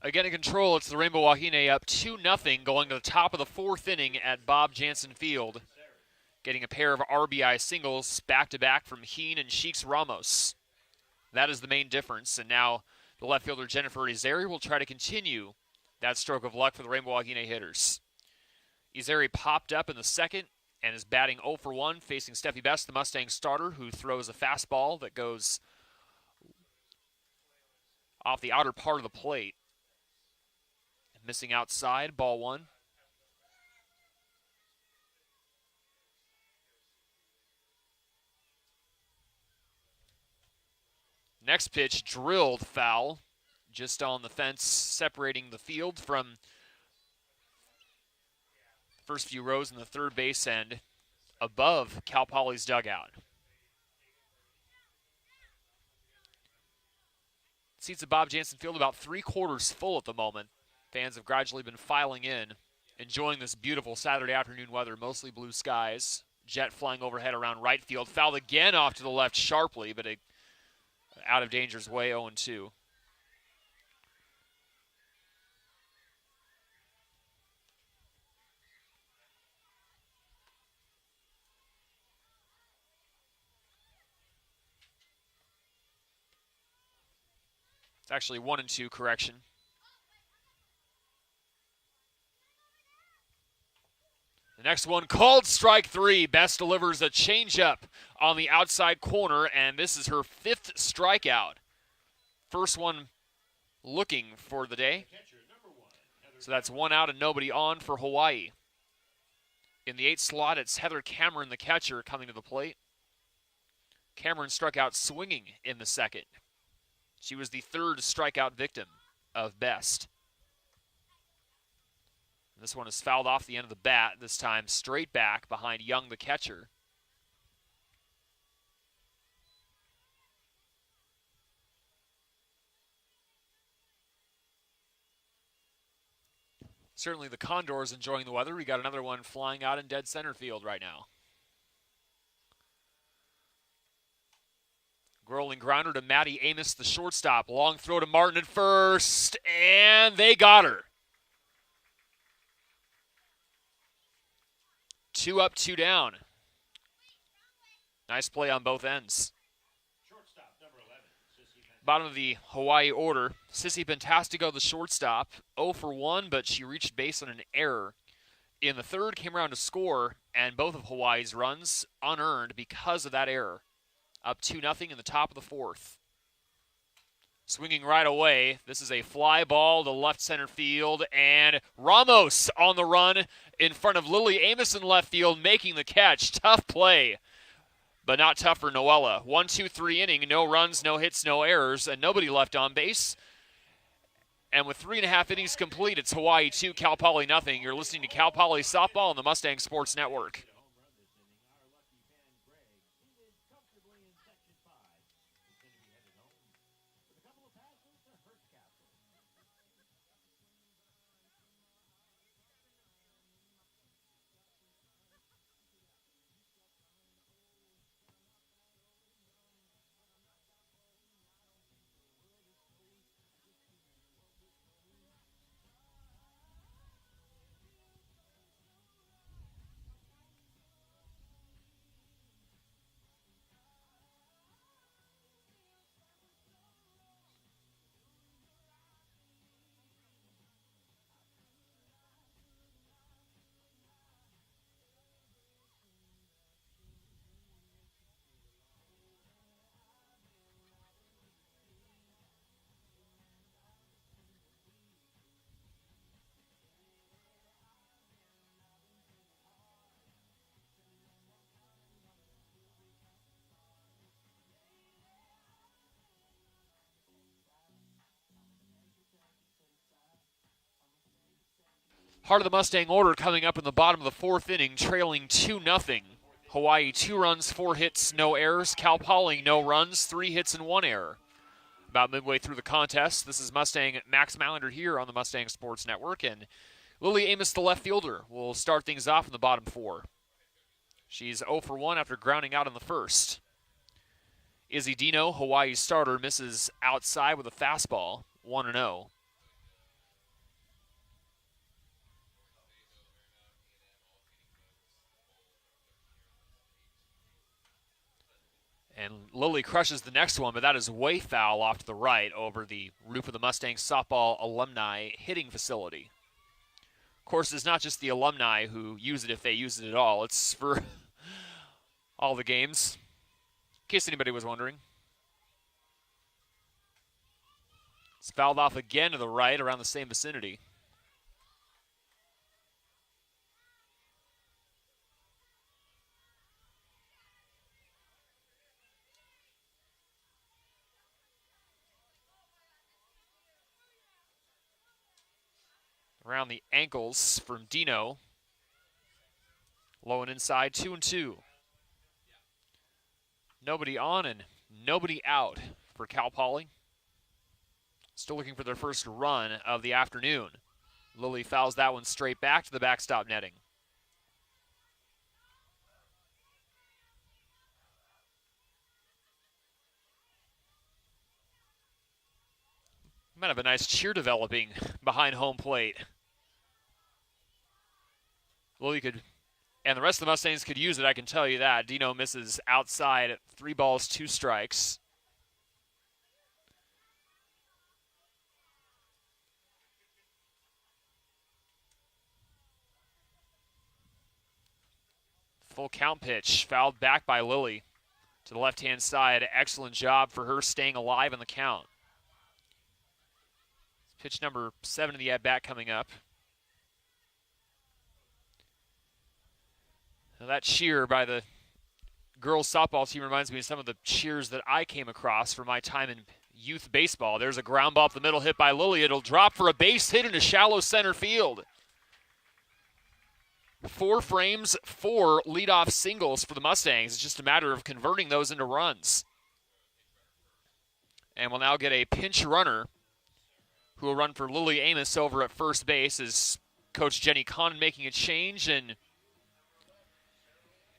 Again in control, it's the Rainbow Wahine up 2-0 going to the top of the fourth inning at Bob Jansen Field. Getting a pair of RBI singles back-to-back from Heen and Sheiks Ramos. That is the main difference, and now the left fielder Jennifer Izeri will try to continue that stroke of luck for the Rainbow Wahine hitters. Izeri popped up in the second and is batting 0 for 1, facing Steffi Best, the Mustang starter, who throws a fastball that goes off the outer part of the plate. Missing outside, ball 1. Next pitch, drilled foul, just on the fence, separating the field from the first few rows in the third base end above Cal Poly's dugout. Seats at Bob Jansen Field about 3/4 full at the moment. Fans have gradually been filing in, enjoying this beautiful Saturday afternoon weather, mostly blue skies. Jet flying overhead around right field, fouled again off to the left sharply, but out of danger's way, 0-2. It's actually 1-2 correction. The next one called strike 3. Best delivers a changeup on the outside corner, and this is her 5th strikeout. First one looking for the day. So that's 1 out and nobody on for Hawaii. In the 8th slot, it's Heather Cameron, the catcher, coming to the plate. Cameron struck out swinging in the second. She was the 3rd strikeout victim of Best. This one is fouled off the end of the bat, this time straight back behind Young, the catcher. Certainly the Condors enjoying the weather. We got another one flying out in dead center field right now. Rolling grounder to Maddie Amos, the shortstop. Long throw to Martin at first, and they got her. 2 up, 2 down. Nice play on both ends. Bottom of the Hawaii order, Sissy Pentastico, the shortstop, 0 for 1, but she reached base on an error. In the third, came around to score, and both of Hawaii's runs unearned because of that error. Up 2-0 in the top of the fourth. Swinging right away, this is a fly ball to left center field, and Ramos on the run in front of Lily Amos in left field, making the catch. Tough play, but not tough for Noella. 1-2-3 inning, no runs, no hits, no errors, and nobody left on base. And with 3.5 innings complete, it's Hawaii 2, Cal Poly nothing. You're listening to Cal Poly Softball on the Mustang Sports Network. Heart of the Mustang order coming up in the bottom of the fourth inning, trailing 2-0. Hawaii 2 runs, 4 hits, no errors. Cal Poly no runs, 3 hits and 1 error. About midway through the contest, this is Mustang Max Malander here on the Mustang Sports Network, and Lily Amos, the left fielder, will start things off in the bottom 4. She's 0 for 1 after grounding out in the first. Izzy Dino, Hawaii's starter, misses outside with a fastball, 1-0. And Lilly crushes the next one, but that is way foul off to the right over the roof of the Mustangs softball alumni hitting facility. Of course, it's not just the alumni who use it if they use it at all. It's for all the games, in case anybody was wondering. It's fouled off again to the right around the same vicinity. Around the ankles from Dino. Low and inside, 2-2. Nobody on and nobody out for Cal Poly. Still looking for their first run of the afternoon. Lilly fouls that one straight back to the backstop netting. Might have a nice cheer developing behind home plate. Lilly could, and the rest of the Mustangs could use it, I can tell you that. Dino misses outside at 3 balls, 2 strikes. Full count pitch, fouled back by Lilly to the left-hand side. Excellent job for her staying alive in the count. Pitch number 7 of the at-bat coming up. Now that cheer by the girls softball team reminds me of some of the cheers that I came across from my time in youth baseball. There's a ground ball up the middle hit by Lilly. It'll drop for a base hit into shallow center field. 4 frames, 4 leadoff singles for the Mustangs. It's just a matter of converting those into runs. And we'll now get a pinch runner who will run for Lily Amos over at first base as Coach Jenny Conn making a change, and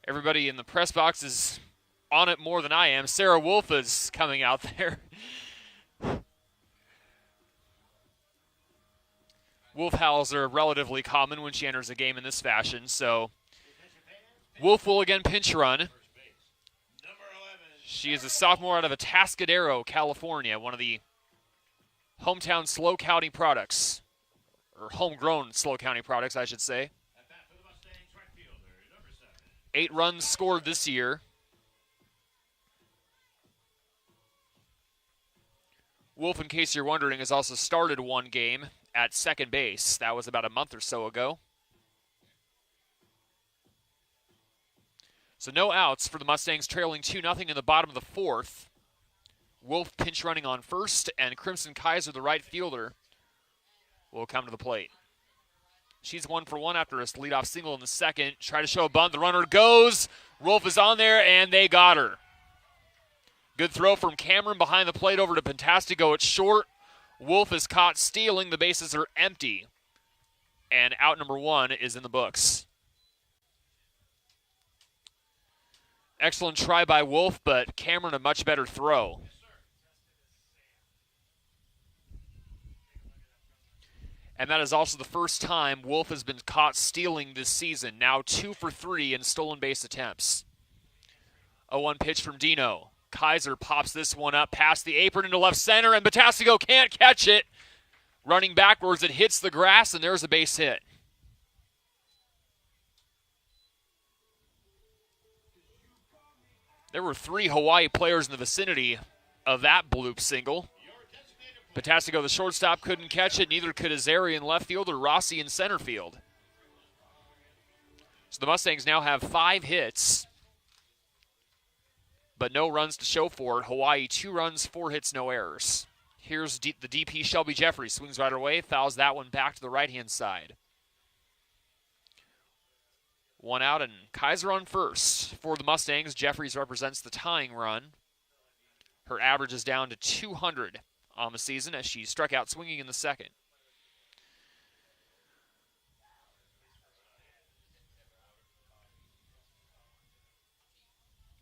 everybody in the press box is on it more than I am. Sarah Wolf is coming out there. Wolf howls are relatively common when she enters a game in this fashion, so Wolf will again pinch run. She is a sophomore out of Atascadero, California, one of the hometown SLO County products, or homegrown SLO County products, I should say. 8 runs scored this year. Wolf, in case you're wondering, has also started 1 game at second base. That was about a month or so ago. So no outs for the Mustangs, trailing 2-0 in the bottom of the 4th. Wolf pinch running on first, and Crimson Kaiser, the right fielder, will come to the plate. She's 1 for 1 after a leadoff single in the second. Try to show a bunt. The runner goes. Wolf is on there, and they got her. Good throw from Cameron behind the plate over to Fantastico. It's short. Wolf is caught stealing. The bases are empty. And out number 1 is in the books. Excellent try by Wolf, but Cameron a much better throw. And that is also the first time Wolf has been caught stealing this season. Now 2 for 3 in stolen base attempts. 0-1 pitch from Dino. Kaiser pops this one up past the apron into left center, and Batastico can't catch it. Running backwards, it hits the grass, and there's a base hit. There were 3 Hawaii players in the vicinity of that bloop single. Batastico, the shortstop, couldn't catch it. Neither could Azari in left field or Rossi in center field. So the Mustangs now have 5 hits, but no runs to show for it. Hawaii, 2 runs, 4 hits, no errors. Here's the DP, Shelby Jeffrey. Swings right away, fouls that one back to the right-hand side. 1 out, and Kaiser on first. For the Mustangs, Jeffries represents the tying run. Her average is down to 200 on the season as she struck out swinging in the second.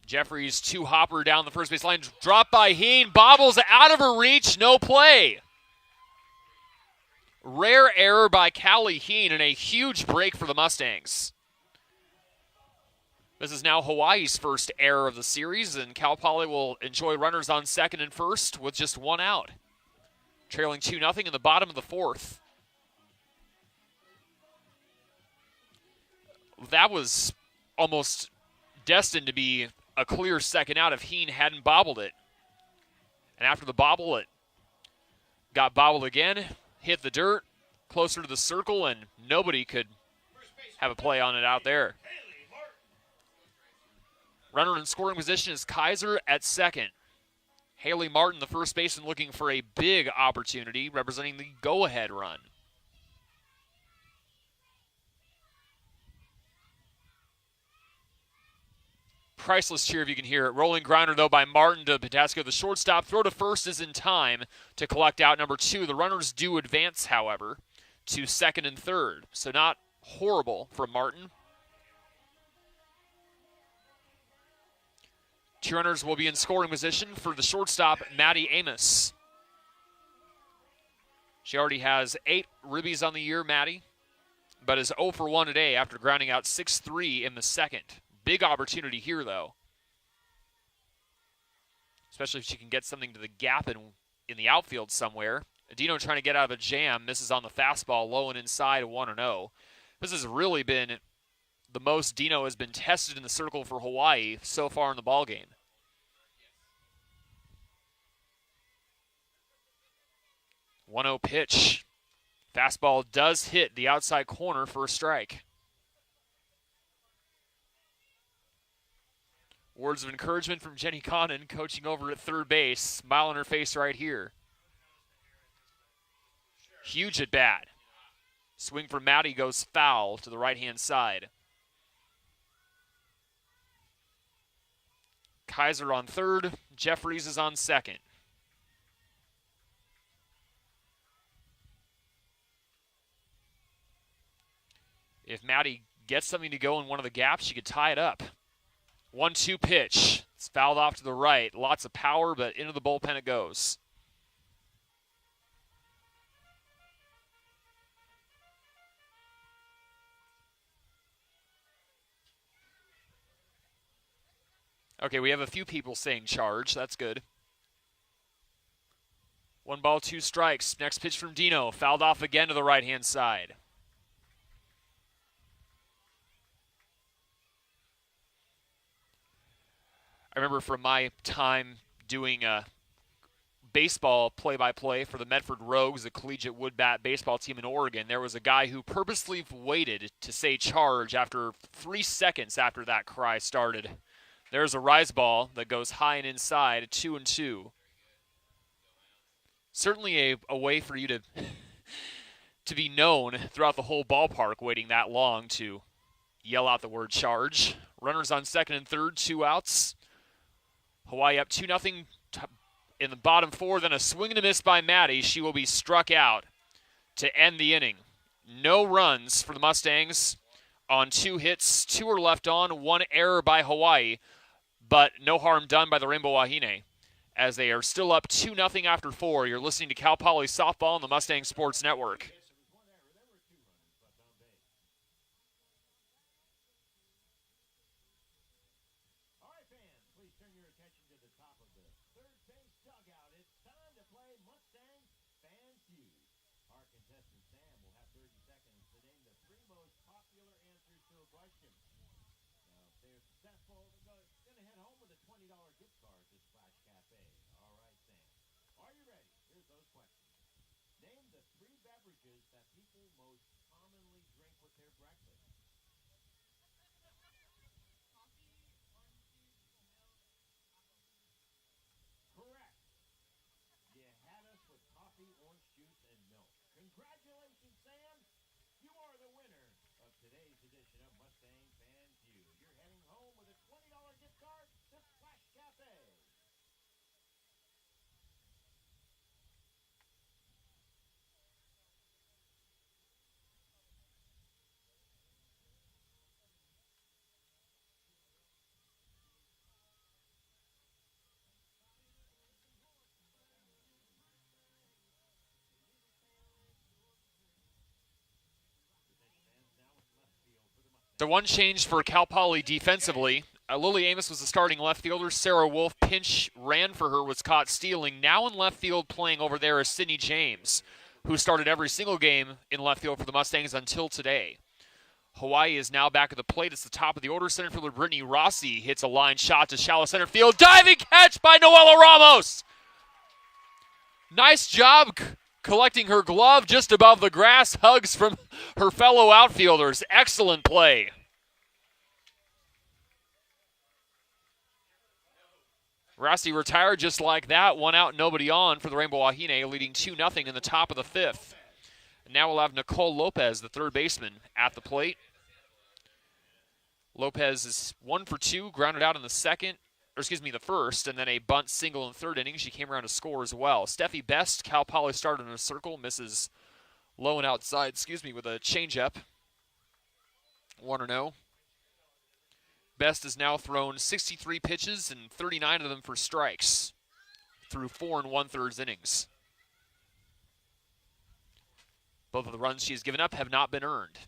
Jeffries 2-hopper down the first base line. Dropped by Heen. Bobbles out of her reach. No play. Rare error by Callie Heen and a huge break for the Mustangs. This is now Hawaii's first error of the series, and Cal Poly will enjoy runners on second and first with just one out. Trailing 2-0 in the bottom of the fourth. That was almost destined to be a clear second out if Heen hadn't bobbled it. And after the bobble, it got bobbled again, hit the dirt, closer to the circle, and nobody could have a play on it out there. Runner in scoring position is Kaiser at second. Haley Martin, the first baseman, looking for a big opportunity, representing the go-ahead run. Priceless cheer if you can hear it. Rolling grounder, though, by Martin to Potasco, the shortstop. Throw to first is in time to collect out number 2. The runners do advance, however, to second and third. So not horrible from Martin. 2 runners will be in scoring position for the shortstop, Maddie Amos. She already has 8 ribbies on the year, Maddie, but is 0 for 1 today after grounding out 6-3 in the second. Big opportunity here, though, especially if she can get something to the gap in the outfield somewhere. Adino trying to get out of a jam, misses on the fastball, low and inside, 1-0. This has really been the most Dino has been tested in the circle for Hawaii so far in the ballgame. One-0 pitch. Fastball does hit the outside corner for a strike. Words of encouragement from Jenny Connon, coaching over at third base. Smile on her face right here. Huge at bat. Swing for Maddie goes foul to the right-hand side. Kaiser on third. Jeffries is on second. If Maddie gets something to go in one of the gaps, she could tie it up. 1-2 pitch. It's fouled off to the right. Lots of power, but into the bullpen it goes. Okay, we have a few people saying charge. That's good. 1 ball, 2 strikes. Next pitch from Dino. Fouled off again to the right-hand side. I remember from my time doing baseball play-by-play for the Medford Rogues, the collegiate wood bat baseball team in Oregon, there was a guy who purposely waited to say charge after 3 seconds after that cry started. There's a rise ball that goes high and inside, 2-2. Certainly a way for you to be known throughout the whole ballpark, waiting that long to yell out the word charge. Runners on second and third, 2 outs. Hawaii up 2-0 in the bottom 4, then a swing and a miss by Maddie. She will be struck out to end the inning. No runs for the Mustangs on 2 hits. 2 are left on, 1 error by Hawaii, but no harm done by the Rainbow Wahine as they are still up 2-0 after 4. You're listening to Cal Poly Softball on the Mustang Sports Network. Congratulations, Sam! You are the winner of today's edition of Mustang Fan View. You're heading home with a $20 gift card to Splash Cafe. The one change for Cal Poly defensively, Lily Amos was the starting left fielder. Sarah Wolf pinch ran for her, was caught stealing. Now in left field playing over there is Sydney James, who started every single game in left field for the Mustangs until today. Hawaii is now back at the plate. It's the top of the order. Center fielder Brittany Rossi hits a line shot to shallow center field. Diving catch by Noella Ramos. Nice job collecting her glove just above the grass. Hugs from her fellow outfielders. Excellent play. Rossi retired just like that. 1 out, nobody on for the Rainbow Wahine, leading 2-0 in the top of the 5th. Now we'll have Nicole Lopez, the third baseman, at the plate. Lopez is 1 for 2, grounded out in the first, and then a bunt single in third inning. She came around to score as well. Steffi Best, Cal Poly started in a circle, misses low and outside, with a changeup. 1-0. Best has now thrown 63 pitches and 39 of them for strikes through 4 1/3 innings. Both of the runs she's given up have not been earned.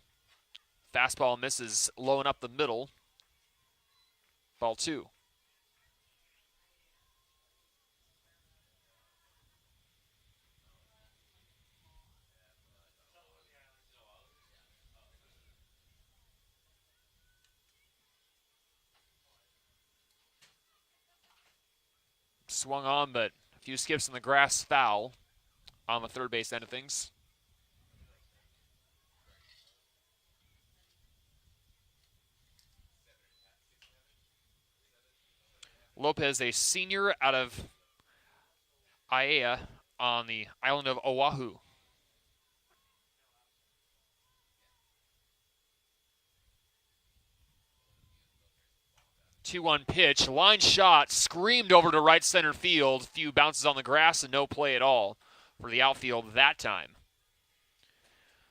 Fastball misses low and up the middle. Ball 2. Swung on, but a few skips in the grass, foul on the third base end of things. Lopez, a senior out of Aiea on the island of Oahu. Two-one pitch, line shot, screamed over to right center field. Few bounces on the grass and no play at all for the outfield that time.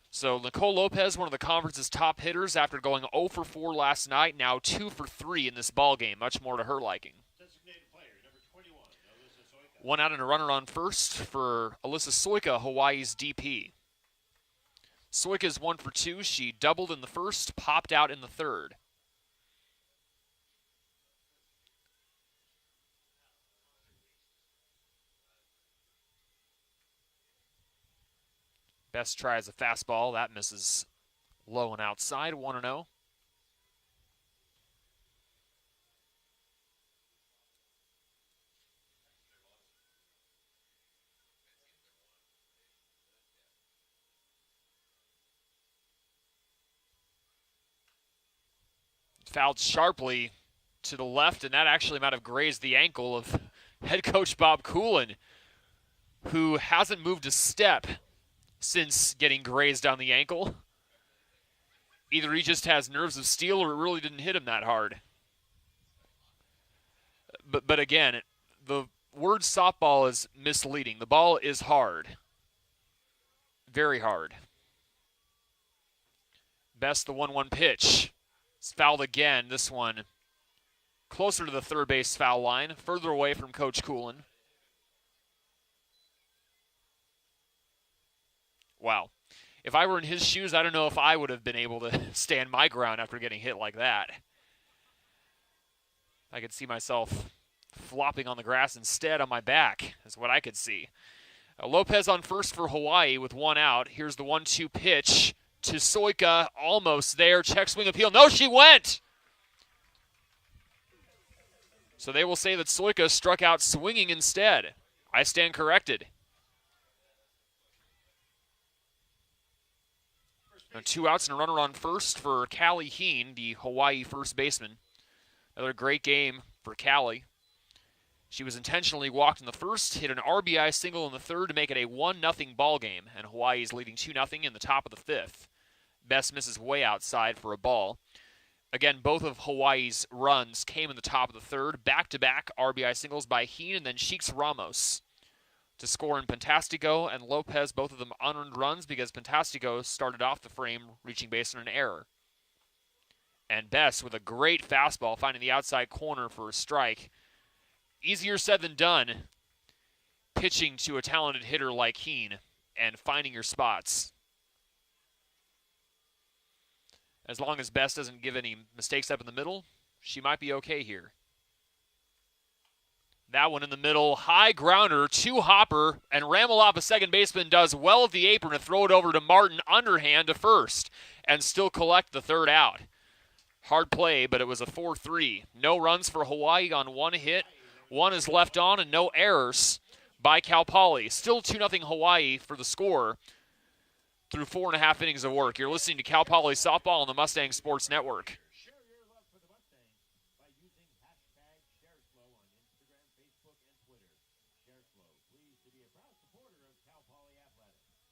So Nicole Lopez, one of the conference's top hitters after going 0 for 4 last night, now 2 for 3 in this ball game, much more to her liking. Designated player, number 21, Alyssa Soika. 1 out and a runner on first for Alyssa Soika, Hawaii's DP. Soika's 1 for 2. She doubled in the first, popped out in the third. Best tries a fastball. That misses low and outside. 1-0. Fouled sharply to the left, and that actually might have grazed the ankle of head coach Bob Coolin, who hasn't moved a step since getting grazed on the ankle. Either he just has nerves of steel or it really didn't hit him that hard. But again, the word softball is misleading. The ball is hard. Very hard. Best the 1-1 pitch. It's fouled again. This one closer to the third base foul line, further away from Coach Coolin. Wow. If I were in his shoes, I don't know if I would have been able to stand my ground after getting hit like that. I could see myself flopping on the grass instead on my back, is what I could see. Lopez on first for Hawaii with 1 out. Here's the 1-2 pitch to Soika, almost there. Check swing appeal. No, she went! So they will say that Soika struck out swinging instead. I stand corrected. Now 2 outs and a runner on first for Callie Heen, the Hawaii first baseman. Another great game for Callie. She was intentionally walked in the first, hit an RBI single in the third to make it a 1-0 ball game, and Hawaii is leading 2-0 in the top of the 5th. Best misses way outside for a ball. Again, both of Hawaii's runs came in the top of the third. Back-to-back RBI singles by Heen and then Cheeks Ramos to score in Fantastico and Lopez, both of them unearned runs because Fantastico started off the frame reaching base on an error. And Best with a great fastball finding the outside corner for a strike. Easier said than done, pitching to a talented hitter like Heen and finding your spots. As long as Bess doesn't give any mistakes up in the middle, she might be okay here. That one in the middle, high grounder to Hopper, and Rameloff, a second baseman, does well at the apron to throw it over to Martin, underhand to first, and still collect the third out. Hard play, but it was a 4-3. No runs for Hawaii on one hit. One is left on, and no errors by Cal Poly. Still 2-0 Hawaii for the score through 4.5 innings of work. You're listening to Cal Poly Softball on the Mustang Sports Network. Share your love for the Mustangs by using hashtag ShareSlow on Instagram, Facebook, and Twitter. ShareSlow, pleased to be a proud supporter of Cal Poly Athletics.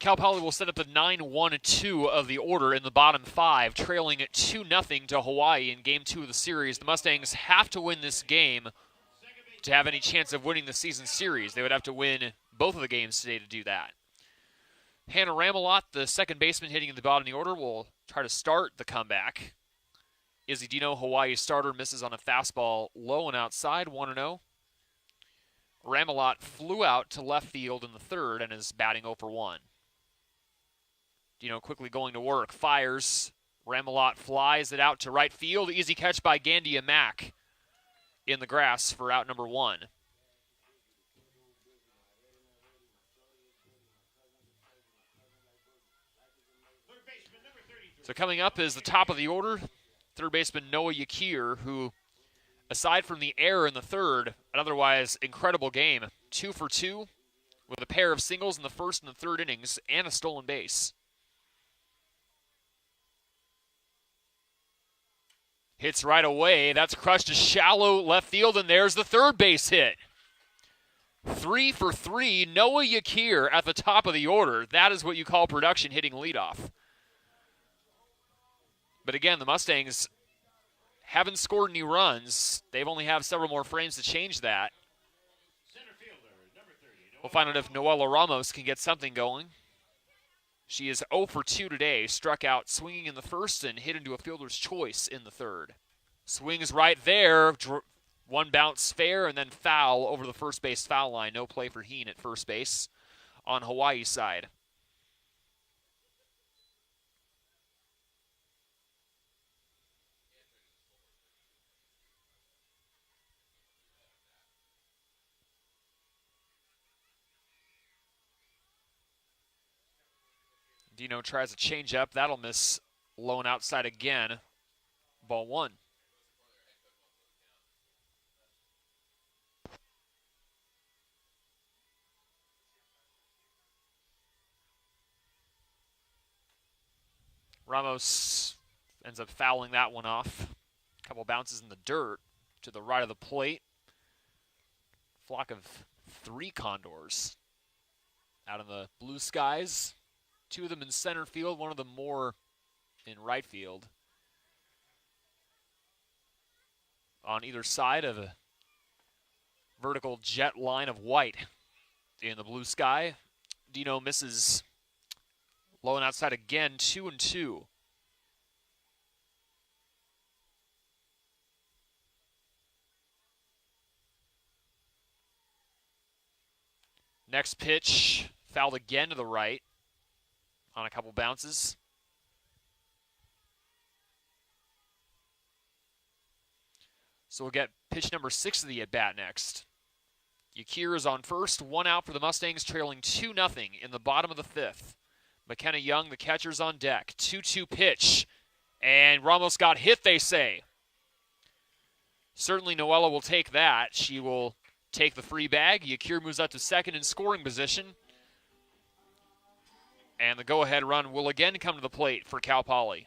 Cal Poly will set up the 9-1-2 of the order in the bottom five, trailing at 2-0 to Hawaii in Game 2 of the series. The Mustangs have to win this game to have any chance of winning the season series. They would have to win both of the games today to do that. Hannah Ramelot, the second baseman hitting in the bottom of the order, will try to start the comeback. Izzy Dino, Hawaii starter, misses on a fastball low and outside, 1-0. Ramelot flew out to left field in the third and is batting 0 for 1. Dino quickly going to work, fires. Ramelot flies it out to right field. Easy catch by Gandia Mack in the grass for out number 1. So coming up is the top of the order, third baseman Noah Yakir, who, aside from the error in the third, an otherwise incredible game. 2 for 2 with a pair of singles in the first and the third innings and a stolen base. Hits right away. That's crushed to shallow left field, and there's the third base hit. 3 for 3. Noah Yakir at the top of the order. That is what you call production hitting leadoff. But again, the Mustangs haven't scored any runs. They've only have several more frames to change that. We'll find out if Noela Ramos can get something going. She is 0 for 2 today, struck out swinging in the first and hit into a fielder's choice in the third. Swings right there, one bounce fair and then foul over the first base foul line. No play for Heen at first base on Hawaii's side. Dino tries a change-up. That'll miss low and outside again. Ball 1. Ramos ends up fouling that one off. A couple bounces in the dirt to the right of the plate. Flock of 3 condors out in the blue skies. 2 of them in center field, one of them more in right field. On either side of a vertical jet line of white in the blue sky. Dino misses low and outside again, 2-2. Next pitch, fouled again to the right on a couple bounces. So we'll get pitch number 6 of the at-bat next. Yakir is on first, 1 out for the Mustangs, trailing 2-0 in the bottom of the 5th. McKenna Young, the catcher's on deck. 2-2 pitch. And Ramos got hit, they say. Certainly Noella will take that. She will take the free bag. Yakir moves up to second in scoring position. And the go-ahead run will again come to the plate for Cal Poly.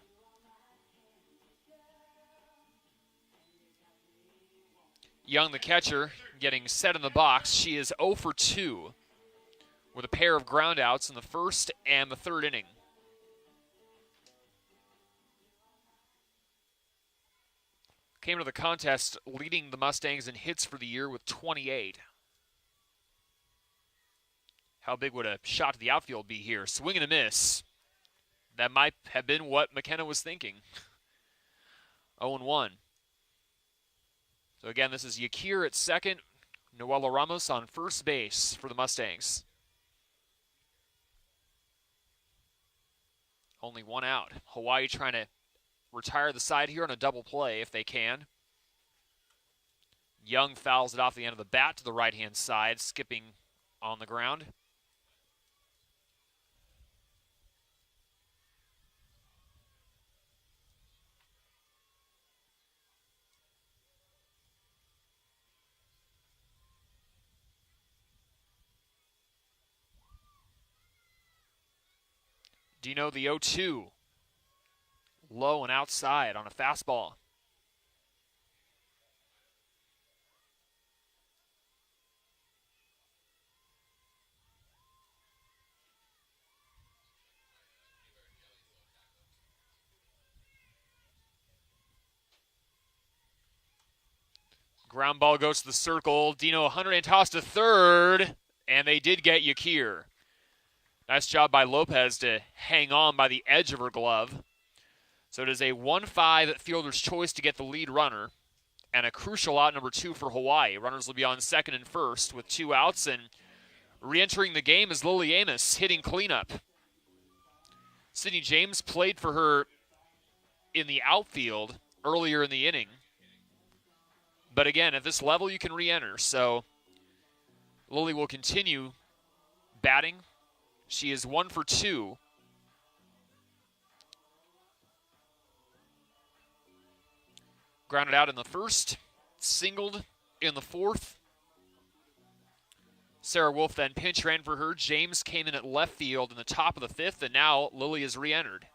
Young, the catcher, getting set in the box. She is 0 for 2 with a pair of groundouts in the first and the third inning. Came to the contest leading the Mustangs in hits for the year with 28. How big would a shot to the outfield be here? Swing and a miss. That might have been what McKenna was thinking. 0-1. So again, this is Yakir at second, Noella Ramos on first base for the Mustangs. Only one out. Hawaii trying to retire the side here on a double play if they can. Young fouls it off the end of the bat to the right-hand side, skipping on the ground. Dino the 0-2. Low and outside on a fastball. Ground ball goes to the circle. Dino Hunter and toss to third, and they did get Yakir. Nice job by Lopez to hang on by the edge of her glove. So it is a 1-5 fielder's choice to get the lead runner, and a crucial out number 2 for Hawaii. Runners will be on second and first with 2 outs, and re-entering the game is Lily Amos hitting cleanup. Sydney James played for her in the outfield earlier in the inning. But again, at this level, you can re-enter. So Lily will continue batting. She is 1 for 2. Grounded out in the first, singled in the fourth. Sarah Wolf then pinch ran for her. James came in at left field in the top of the fifth, and now Lily is re-entered.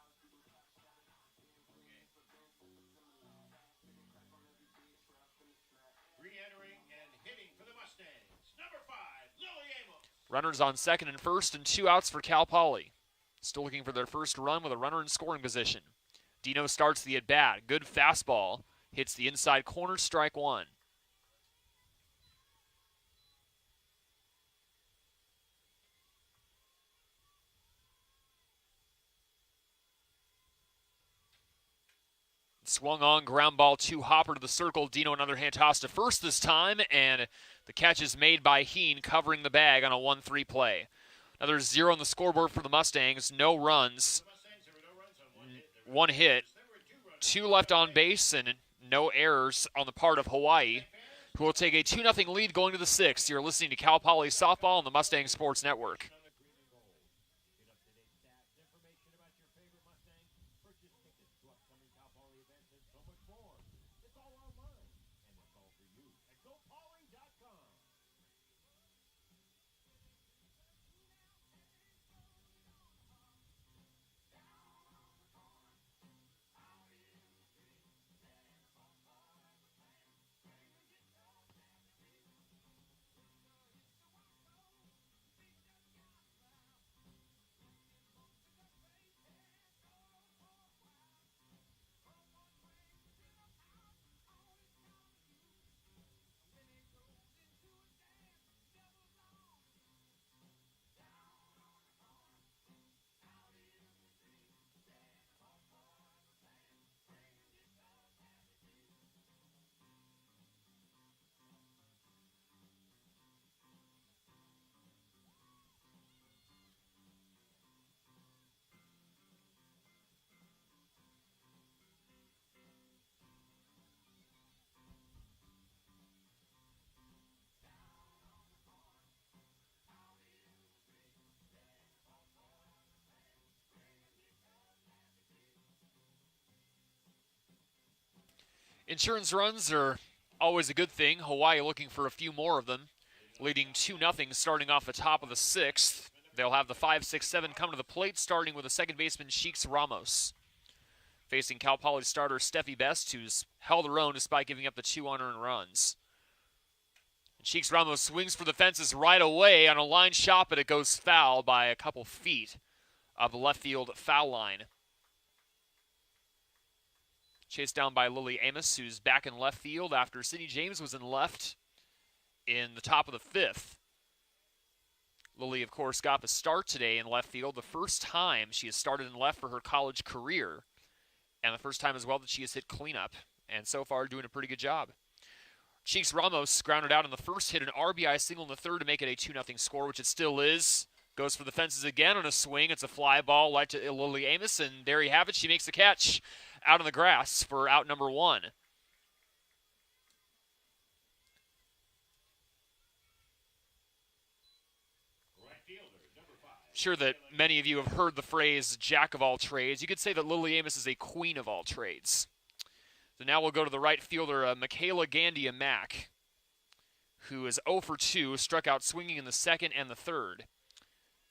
Runners on second and first and 2 outs for Cal Poly. Still looking for their first run with a runner in scoring position. Dino starts the at-bat. Good fastball. Hits the inside corner, strike 1. Swung on, ground ball to Hopper to the circle. Dino another hand toss to first this time, and the catch is made by Heen, covering the bag on a 1-3 play. Another 0 on the scoreboard for the Mustangs. No runs, 1 hit, 2 left on base, and no errors on the part of Hawaii, who will take a 2-0 lead going to the 6th. You're listening to Cal Poly Softball on the Mustang Sports Network. Insurance runs are always a good thing. Hawaii looking for a few more of them, leading 2-0 starting off the top of the 6th. They'll have the 5, 6, 7 come to the plate, starting with the second baseman, Cheeks Ramos. Facing Cal Poly starter Steffi Best, who's held her own despite giving up the 2 unearned runs. And Cheeks Ramos swings for the fences right away on a line shot, but it goes foul by a couple feet of the left field foul line. Chased down by Lily Amos, who's back in left field after Sydney James was in left in the top of the 5th. Lily, of course, got the start today in left field, the first time she has started in left for her college career, and the first time as well that she has hit cleanup, and so far doing a pretty good job. Cheeks Ramos grounded out in the first, hit an RBI single in the third to make it a 2-0 score, which it still is. Goes for the fences again on a swing. It's a fly ball right to Lily Amos, and there you have it. She makes the catch out on the grass for out number 1. Sure that many of you have heard the phrase jack of all trades. You could say that Lily Amos is a queen of all trades. So now we'll go to the right fielder, Michaela Gandia-Mack, who is 0 for 2, struck out swinging in the second and the third.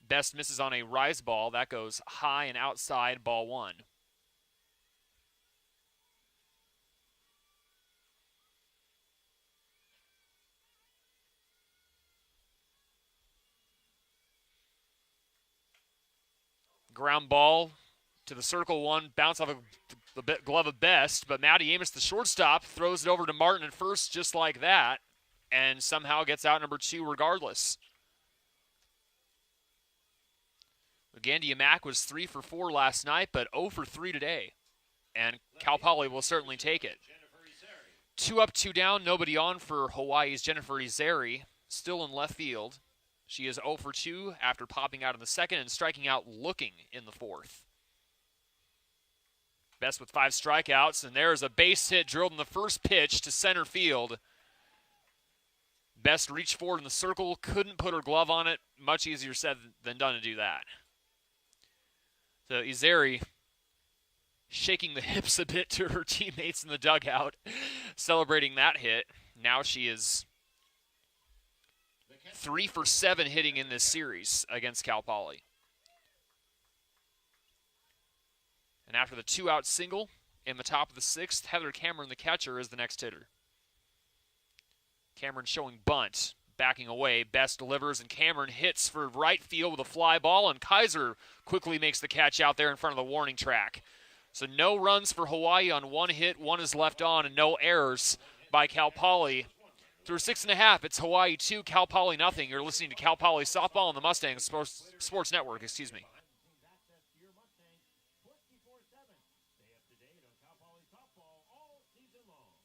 Best misses on a rise ball. That goes high and outside, ball 1. Ground ball to the circle one, bounce off the glove of Best, but Maddie Amos, the shortstop, throws it over to Martin at first just like that, and somehow gets out number 2 regardless. Gandia-Mack was 3 for 4 last night, but 0 for 3 today, and Cal Poly will certainly take it. 2 up, 2 down, nobody on for Hawaii's Jennifer Izeri, still in left field. She is 0 for 2 after popping out in the second and striking out looking in the fourth. Best with 5 strikeouts, and there's a base hit drilled in the first pitch to center field. Best reached forward in the circle, couldn't put her glove on it. Much easier said than done to do that. So Izeri shaking the hips a bit to her teammates in the dugout, celebrating that hit. Now she is 3 for 7 hitting in this series against Cal Poly. And after the 2-out single in the top of the 6th, Heather Cameron, the catcher, is the next hitter. Cameron showing bunt, backing away. Best delivers, and Cameron hits for right field with a fly ball, and Kaiser quickly makes the catch out there in front of the warning track. So no runs for Hawaii on 1 hit, 1 is left on, and no errors by Cal Poly. Through 6.5, it's Hawaii 2, Cal Poly nothing. You're listening to Cal Poly Softball on the Mustang Sports Network, excuse me. Stay up to date on Cal Poly Softball all season long.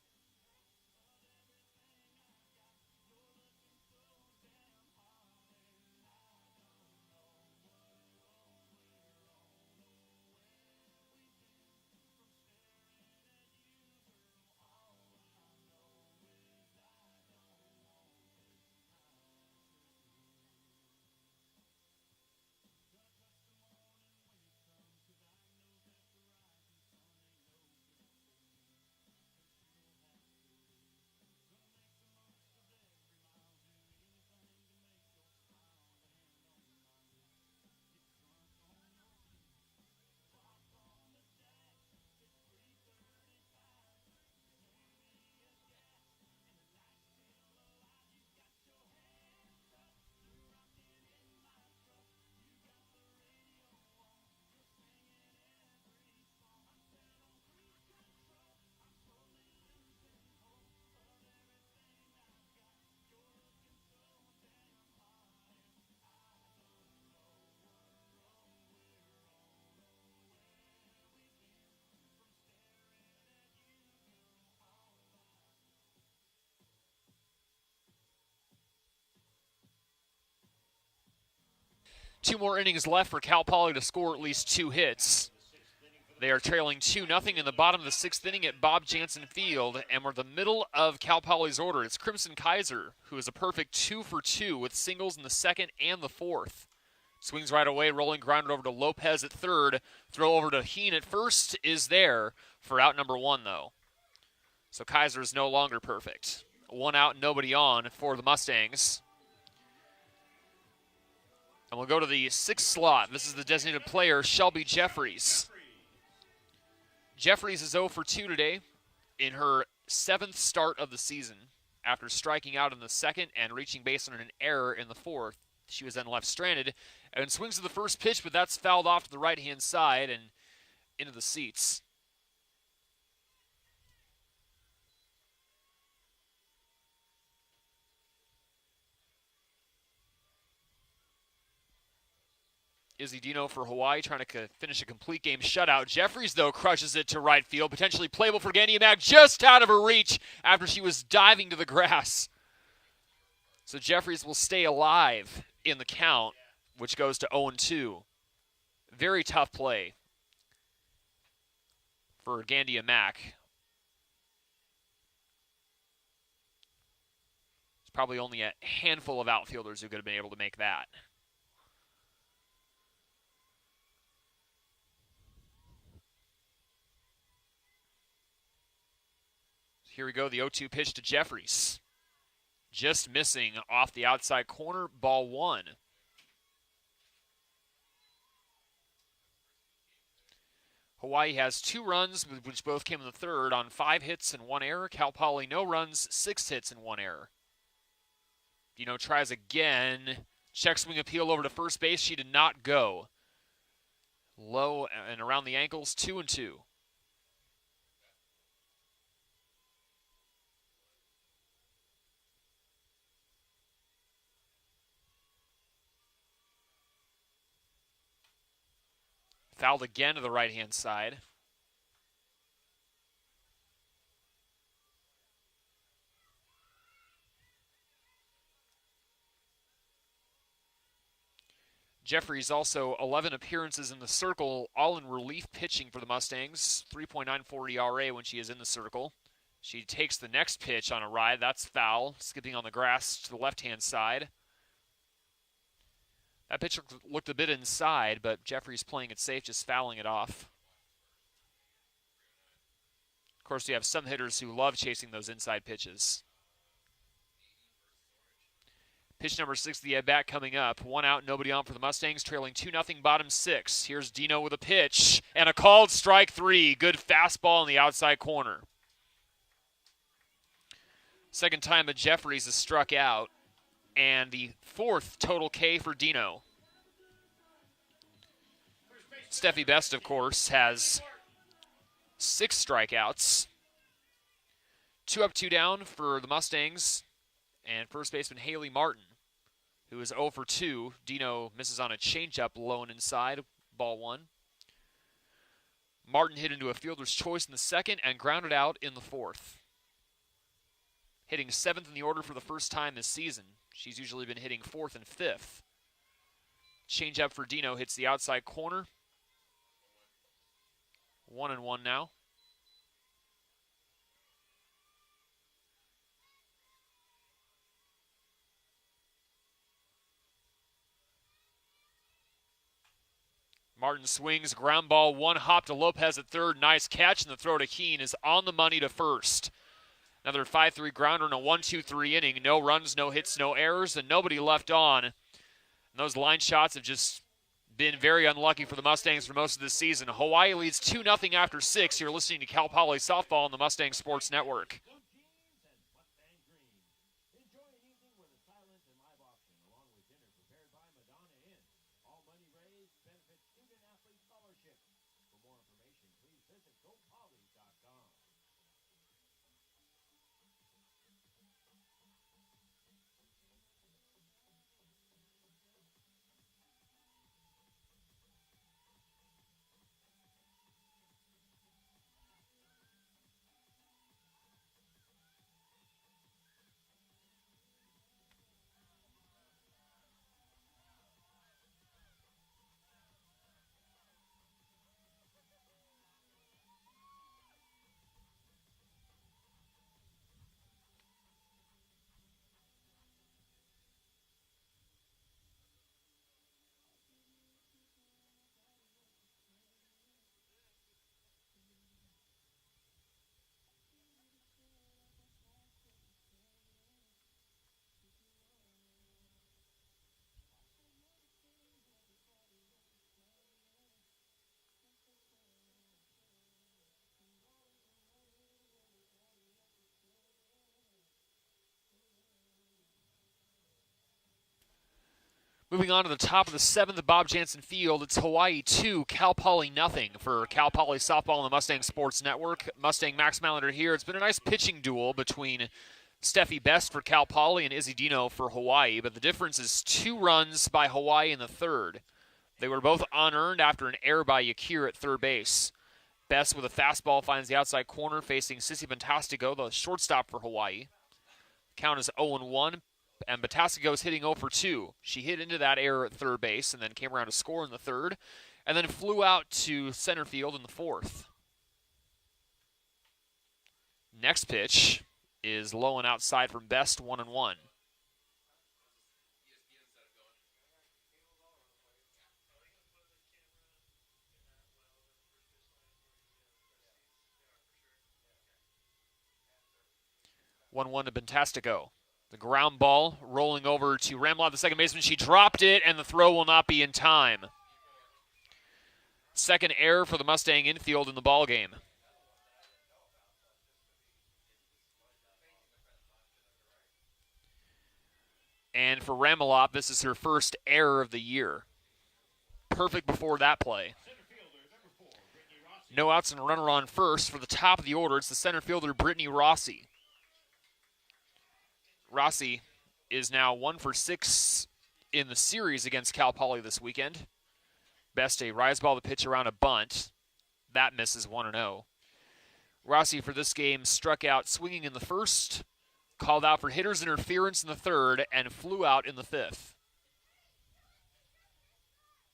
Two more innings left for Cal Poly to score at least 2 hits. They are trailing 2-0 in the bottom of the 6th inning at Bob Jansen Field, and we're the middle of Cal Poly's order. It's Crimson Kaiser, who is a perfect 2 for 2 with singles in the second and the fourth. Swings right away, rolling grounded over to Lopez at third. Throw over to Heen at first is there for out number 1, though. So Kaiser is no longer perfect. 1 out, nobody on for the Mustangs. And we'll go to the 6th slot. This is the designated player, Shelby Jeffries. Jeffries is 0 for 2 today in her 7th start of the season. After striking out in the 2nd and reaching base on an error in the 4th, she was then left stranded and swings to the first pitch, but that's fouled off to the right-hand side and into the seats. Izzy Dino for Hawaii trying to finish a complete game shutout. Jeffries, though, crushes it to right field. Potentially playable for Gandia Mac, just out of her reach after she was diving to the grass. So Jeffries will stay alive in the count, which goes to 0-2. Very tough play for Gandia Mac. There's probably only a handful of outfielders who could have been able to make that. Here we go, the 0-2 pitch to Jeffries. Just missing off the outside corner, ball 1. Hawaii has 2 runs, which both came in the 3rd, on 5 hits and 1 error. Cal Poly, no runs, 6 hits and 1 error. Dino tries again. Check swing appeal over to first base. She did not go. Low and around the ankles, 2-2. Fouled again to the right-hand side. Jeffries also 11 appearances in the circle, all in relief pitching for the Mustangs. 3.94 ERA when she is in the circle. She takes the next pitch on a ride. That's foul. Skipping on the grass to the left-hand side. That pitch looked a bit inside, but Jeffries playing it safe, just fouling it off. Of course, you have some hitters who love chasing those inside pitches. Pitch number 6, the at-bat coming up. 1 out, nobody on for the Mustangs, trailing 2-0, bottom 6. Here's Dino with a pitch, and a called strike 3. Good fastball in the outside corner. Second time that Jeffries has struck out, and the 4th total K for Dino. Steffi Best, of course, has 6 strikeouts. 2 up, 2 down for the Mustangs. And first baseman Haley Martin, who is 0 for 2. Dino misses on a changeup low and inside, ball 1. Martin hit into a fielder's choice in the 2nd and grounded out in the 4th. Hitting 7th in the order for the first time this season. She's usually been hitting 4th and 5th. Changeup for Dino hits the outside corner. 1-1 now. Martin swings, ground ball, 1 hop to Lopez at 3rd. Nice catch, and the throw to Keene is on the money to 1st. Another 5-3 grounder in a 1-2-3 inning. No runs, no hits, no errors, and nobody left on. And those line shots have just been very unlucky for the Mustangs for most of this season. Hawaii leads 2-0 after 6. You're listening to Cal Poly Softball on the Mustang Sports Network. Moving on to the top of the 7th at Bob Jansen Field, it's Hawaii 2, Cal Poly nothing for Cal Poly softball on the Mustang Sports Network. Mustang Max Malander here. It's been a nice pitching duel between Steffi Best for Cal Poly and Izzy Dino for Hawaii, but the difference is 2 runs by Hawaii in the third. They were both unearned after an error by Yakir at third base. Best with a fastball finds the outside corner facing Sissy Fantastico, the shortstop for Hawaii. Count is 0-1. And Batastico is hitting 0 for 2. She hit into that error at third base and then came around to score in the third, and then flew out to center field in the fourth. Next pitch is low and outside from Best, 1-1. To Fantastico. The ground ball rolling over to Ramlov, the second baseman. She dropped it, and the throw will not be in time. Second error for the Mustang infield in the ballgame. And for Ramlov, this is her first error of the year. Perfect before that play. No outs and a runner on first. For the top of the order, it's the center fielder, Brittany Rossi. Rossi is now 1 for 6 in the series against Cal Poly this weekend. Best a rise ball to pitch around a bunt. That misses 1-0. Rossi for this game struck out swinging in the first, called out for hitter's interference in the third, and flew out in the fifth.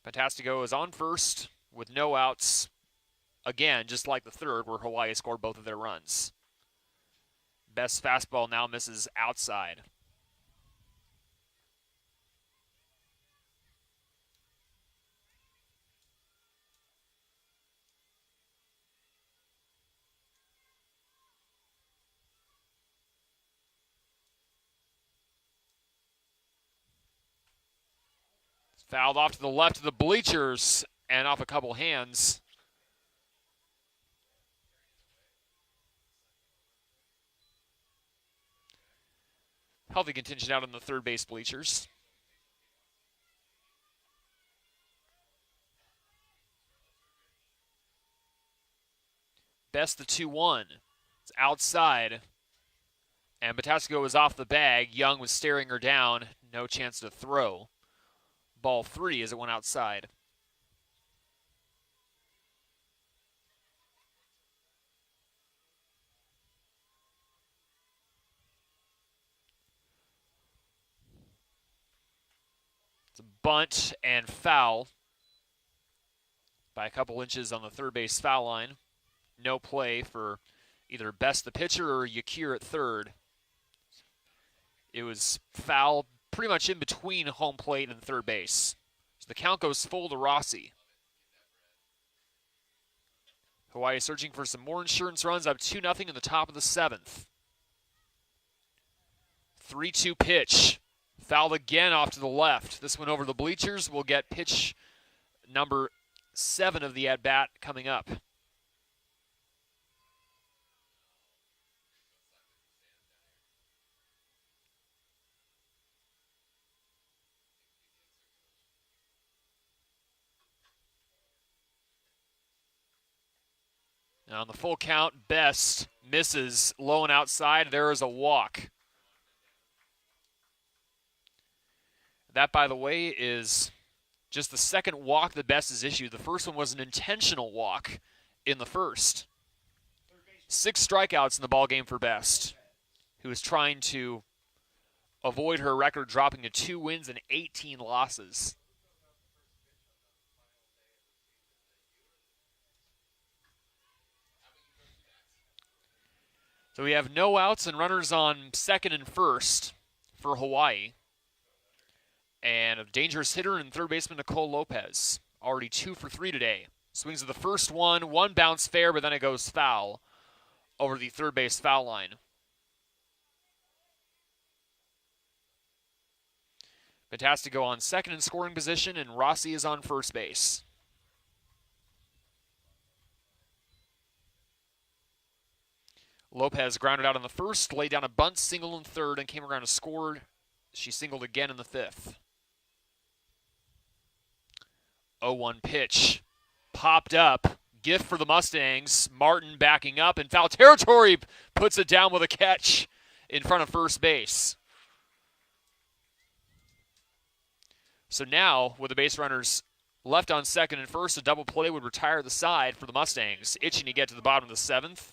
Fantastico is on first with no outs. Again, just like the third where Hawaii scored both of their runs. Best fastball now misses outside. It's fouled off to the left of the bleachers and off a couple hands. Healthy contingent out on the third base bleachers. Best the 2-1. It's outside. And Batastico is off the bag. Young was staring her down. No chance to throw. Ball 3 as it went outside. It's a bunt and foul by a couple inches on the third base foul line. No play for either Best the pitcher or Yakir at third. It was foul pretty much in between home plate and third base. So the count goes full to Rossi. Hawaii searching for some more insurance runs, up 2-0 in the top of the 7th. 3-2 pitch. Fouled again off to the left. This one over the bleachers. Will get pitch number 7 of the at-bat coming up. Now on the full count, Best misses low and outside. There is a walk. That, by the way, is just the second walk that Best has issued. The first one was an intentional walk in the first. 6 strikeouts in the ballgame for Best, who is trying to avoid her record dropping to 2 wins and 18 losses. So we have no outs and runners on second and first for Hawaii. And a dangerous hitter and third baseman Nicole Lopez. Already 2 for 3 today. Swings at the first one bounce fair, but then it goes foul over the third base foul line. Fantastico on second in scoring position, and Rossi is on first base. Lopez grounded out on the first, laid down a bunt single in third, and came around to score. She singled again in the fifth. 0-1 pitch. Popped up. Gift for the Mustangs. Martin backing up in foul territory. Puts it down with a catch in front of first base. So now, with the base runners left on second and first, a double play would retire the side for the Mustangs, itching to get to the bottom of the seventh.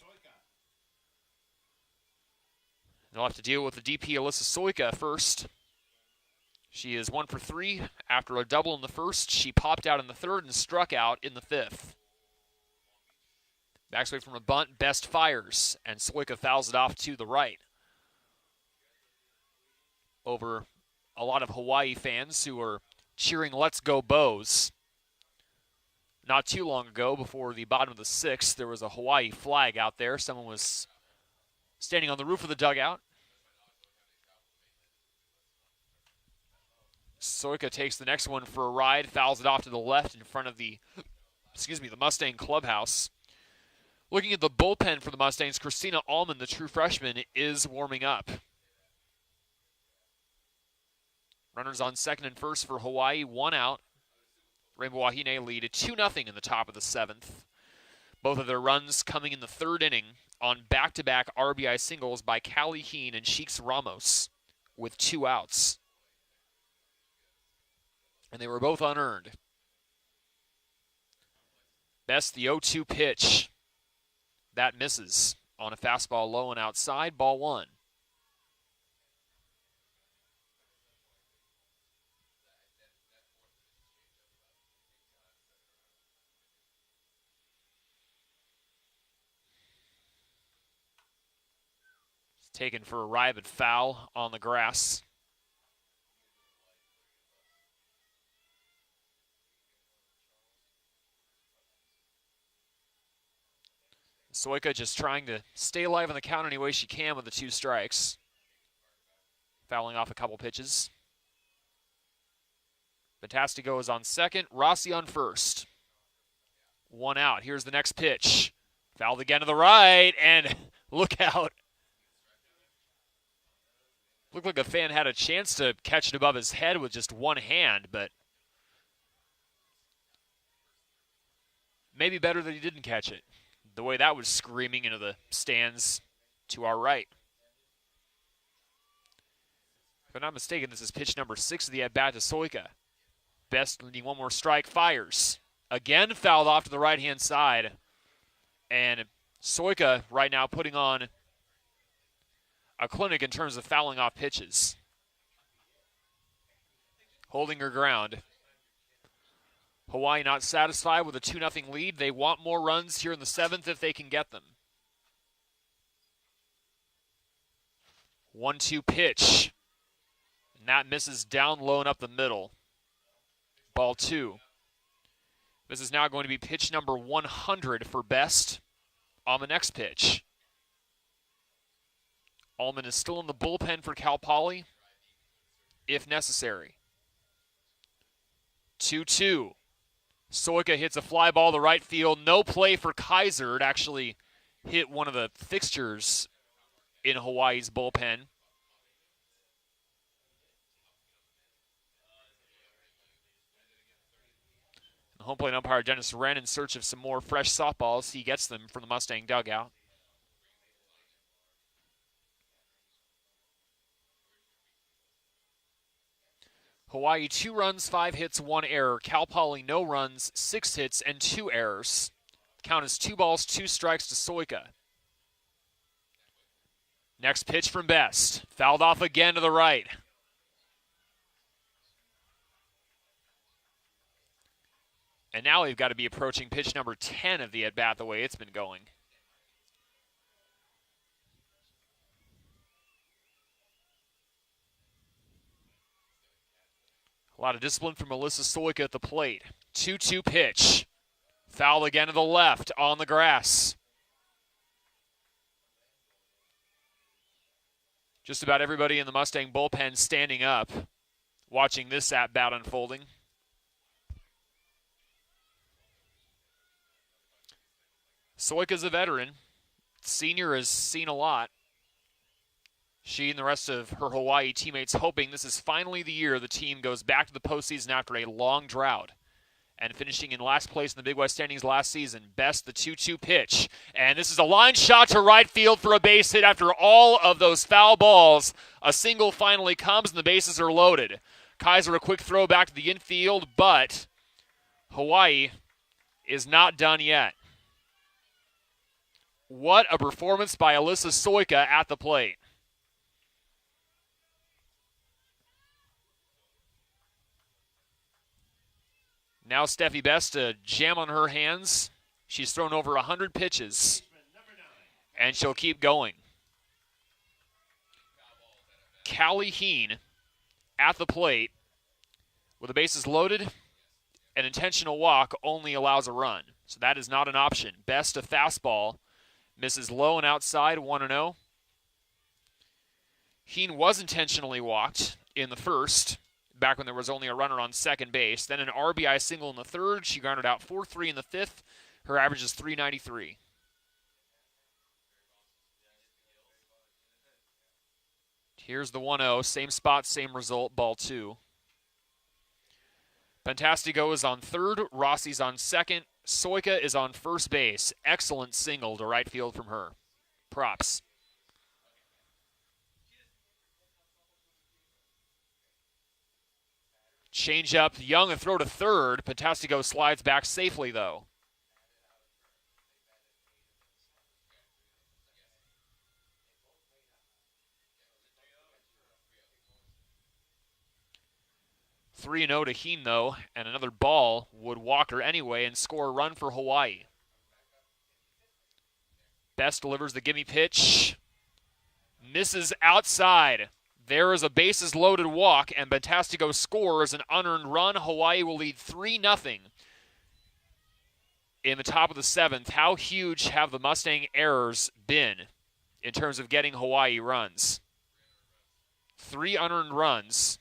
They'll have to deal with the DP Alyssa Soika first. She is 1 for 3. After a double in the first, she popped out in the third and struck out in the fifth. Backs away from a bunt, Best fires, and Soika fouls it off to the right. Over a lot of Hawaii fans who are cheering "Let's go Bows." Not too long ago, before the bottom of the sixth, there was a Hawaii flag out there. Someone was standing on the roof of the dugout. Soika takes the next one for a ride, fouls it off to the left in front of the Mustang clubhouse. Looking at the bullpen for the Mustangs, Christina Allman, the true freshman, is warming up. Runners on second and first for Hawaii, 1 out. Rainbow Wahine lead at 2-0 in the top of the seventh. Both of their runs coming in the third inning on back-to-back RBI singles by Callie Heen and Cheeks Ramos with 2 outs. And they were both unearned. Best, the 0-2 pitch. That misses on a fastball low and outside, ball 1. It's taken for a rabid foul on the grass. Soika just trying to stay alive on the count any way she can with the 2 strikes. Fouling off a couple pitches. Fantastico is on second. Rossi on first. 1 out. Here's the next pitch. Fouled again to the right, and look out. Looked like a fan had a chance to catch it above his head with just one hand, but maybe better that he didn't catch it. The way that was screaming into the stands to our right. If I'm not mistaken, this is pitch number 6 of the at-bat to Soika. Best needing one more strike, fires. Again fouled off to the right-hand side. And Soika right now putting on a clinic in terms of fouling off pitches. Holding her ground. Hawaii not satisfied with a 2-0 lead. They want more runs here in the 7th if they can get them. 1-2 pitch. And that misses down low and up the middle. Ball 2. This is now going to be pitch number 100 for Best on the next pitch. Allman is still in the bullpen for Cal Poly, if necessary. 2-2. Soika hits a fly ball to right field. No play for Kaiser. It actually hit one of the fixtures in Hawaii's bullpen. The home plate umpire Dennis Wren in search of some more fresh softballs. He gets them from the Mustang dugout. Hawaii 2 runs, 5 hits, 1 error. Cal Poly no runs, 6 hits, and 2 errors. Count is 2 balls, 2 strikes to Soika. Next pitch from Best. Fouled off again to the right. And now we've got to be approaching pitch number 10 of the at-bat the way it's been going. A lot of discipline from Alyssa Soika at the plate. 2-2 pitch. Foul again to the left on the grass. Just about everybody in the Mustang bullpen standing up, watching this at-bat unfolding. Soika's a veteran. Senior has seen a lot. She and the rest of her Hawaii teammates hoping this is finally the year the team goes back to the postseason after a long drought. and finishing in last place in the Big West standings last season. Best, the 2-2 pitch. And this is a line shot to right field for a base hit after all of those foul balls. A single finally comes, and the bases are loaded. Kaiser a quick throw back to the infield, but Hawaii is not done yet. What a performance by Alyssa Soika at the plate. Now Steffi Best to jam on her hands. She's thrown over 100 pitches, and she'll keep going. Callie Heen at the plate with the bases loaded. An intentional walk only allows a run, so that is not an option. Best a fastball. Misses low and outside, 1-0. Heen was intentionally walked in the first, back when there was only a runner on second base. Then an RBI single in the third. She garnered out 4-3 in the fifth. Her average is .393. Here's the 1-0. Same spot, same result, ball 2. Fantastico is on third. Rossi's on second. Soika is on first base. Excellent single to right field from her. Props. Change up. Young, a throw to third. Fantastico slides back safely, though. (3-0) to Heen, though, and another ball would walk her anyway and score a run for Hawaii. Best delivers the gimme pitch. Misses outside. There is a bases-loaded walk, and Fantastico scores an unearned run. Hawaii will lead 3-0 in the top of the seventh. How huge have the Mustang errors been in terms of getting Hawaii runs? 3 unearned runs.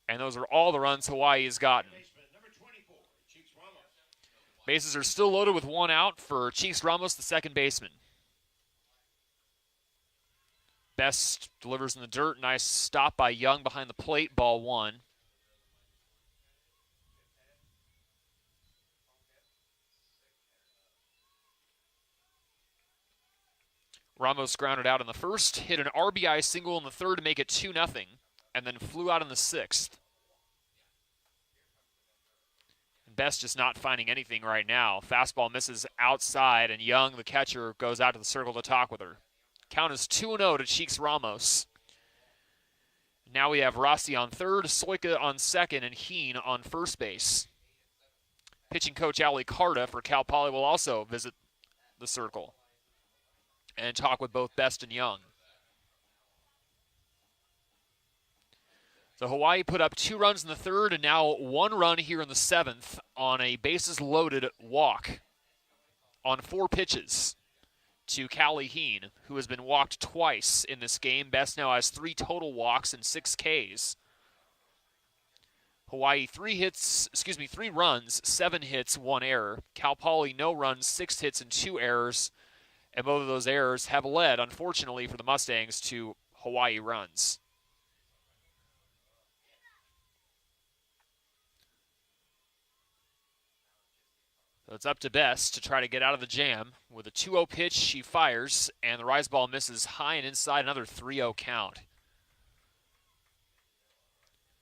And those are all the runs Hawaii has gotten. Bases are still loaded with 1 out for Cheeks Ramos, the second baseman. Best delivers in the dirt. Nice stop by Young behind the plate, ball 1. Ramos grounded out in the first, hit an RBI single in the third to make it 2-0. And then flew out in the sixth. Best just not finding anything right now. Fastball misses outside, and Young, the catcher, goes out to the circle to talk with her. Count is 2-0 to Cheeks Ramos. Now we have Rossi on third, Soika on second, and Heen on first base. Pitching coach Ali Carta for Cal Poly will also visit the circle and talk with both Best and Young. So Hawaii put up 2 runs in the third and now 1 run here in the seventh on a bases-loaded walk on 4 pitches to Callie Heen, who has been walked twice in this game. Best now has 3 total walks and 6 Ks. Hawaii 3 runs, 7 hits, 1 error. Cal Poly no runs, 6 hits, and 2 errors. And both of those errors have led, unfortunately for the Mustangs, to Hawaii runs. So it's up to Best to try to get out of the jam. With a 2-0 pitch, she fires, and the rise ball misses high and inside, another 3-0 count.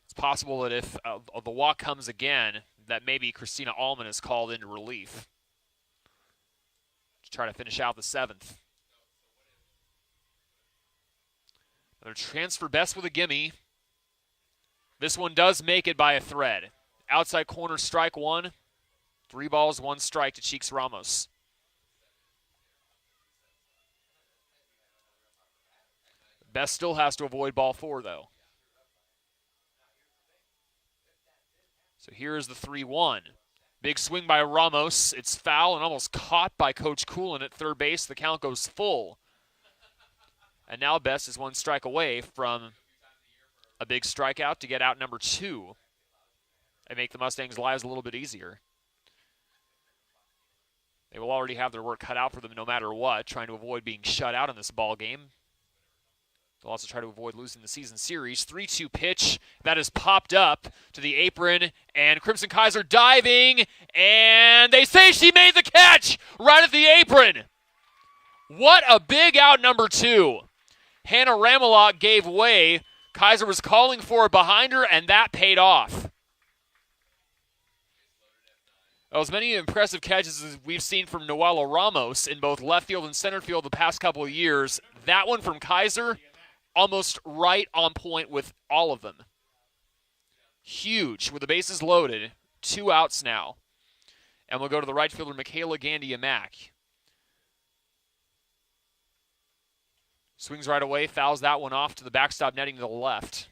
It's possible that if the walk comes again, that maybe Christina Allman is called into relief to try to finish out the seventh. Another transfer Best with a gimme. This one does make it by a thread. Outside corner, strike 1. 3 balls, 1 strike to Cheeks Ramos. Best still has to avoid ball 4, though. So here's the 3-1. Big swing by Ramos. It's foul and almost caught by Coach Coolin at third base. The count goes full. And now Best is 1 strike away from a big strikeout to get out number 2 and make the Mustangs' lives a little bit easier. They will already have their work cut out for them no matter what, trying to avoid being shut out in this ball game. They'll also try to avoid losing the season series. 3-2 pitch. That is popped up to the apron. And Crimson Kaiser diving. And they say she made the catch right at the apron. What a big out, number 2. Hannah Ramelot gave way. Kaiser was calling for it behind her, and that paid off. As many impressive catches as we've seen from Noella Ramos in both left field and center field the past couple of years, that one from Kaiser, almost right on point with all of them. Huge, with the bases loaded. 2 outs now. And we'll go to the right fielder, Michaela Gandia-Mack. Swings right away, fouls that one off to the backstop netting to the left.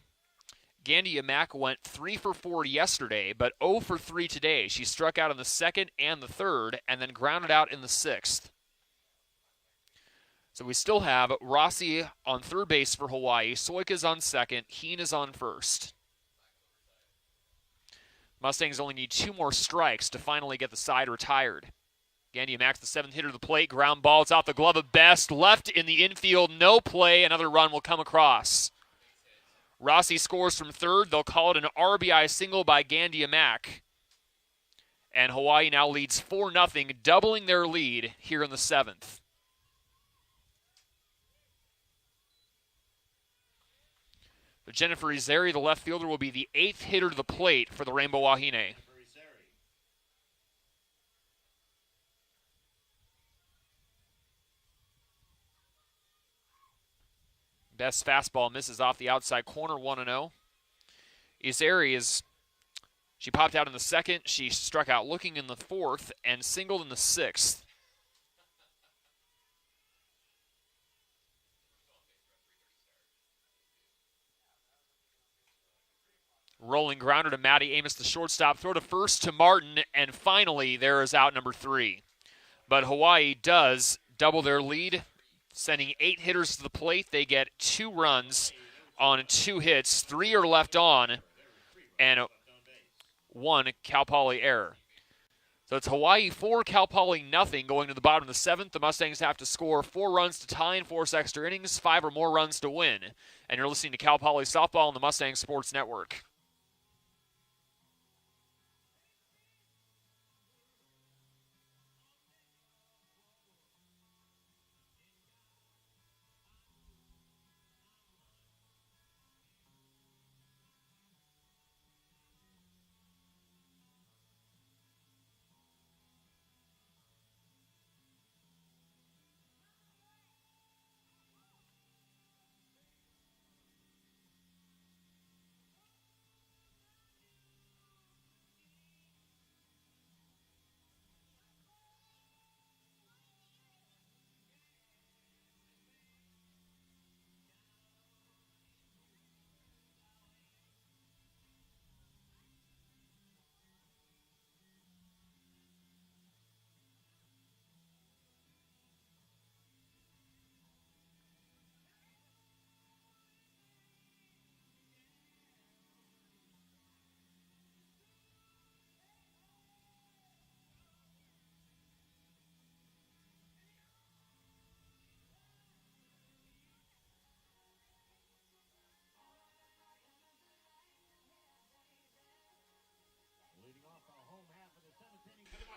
Gandia-Mack went 3 for 4 yesterday, but 0 for 3 today. She struck out in the second and the third, and then grounded out in the 6th. So we still have Rossi on third base for Hawaii. Soika's on second. Heen is on first. Mustangs only need 2 more strikes to finally get the side retired. Gandia-Mack's the 7th hitter to the plate. Ground ball. It's off the glove of Best. Left in the infield. No play. Another run will come across. Rossi scores from third. They'll call it an RBI single by Gandia-Mack. And Hawaii now leads 4-0, doubling their lead here in the 7th. But Jennifer Izeri, the left fielder, will be the 8th hitter to the plate for the Rainbow Wahine. Best fastball misses off the outside corner, 1-0. Izeri she popped out in the 2nd. She struck out looking in the 4th and singled in the 6th. Rolling grounder to Maddie Amos, the shortstop. Throw to first to Martin, and finally there is out number 3. But Hawaii does double their lead, sending 8 hitters to the plate. They get 2 runs on 2 hits. 3 are left on, and 1 Cal Poly error. So it's Hawaii 4, Cal Poly nothing going to the bottom of the 7th. The Mustangs have to score 4 runs to tie and force extra innings, 5 or more runs to win. And you're listening to Cal Poly Softball on the Mustang Sports Network.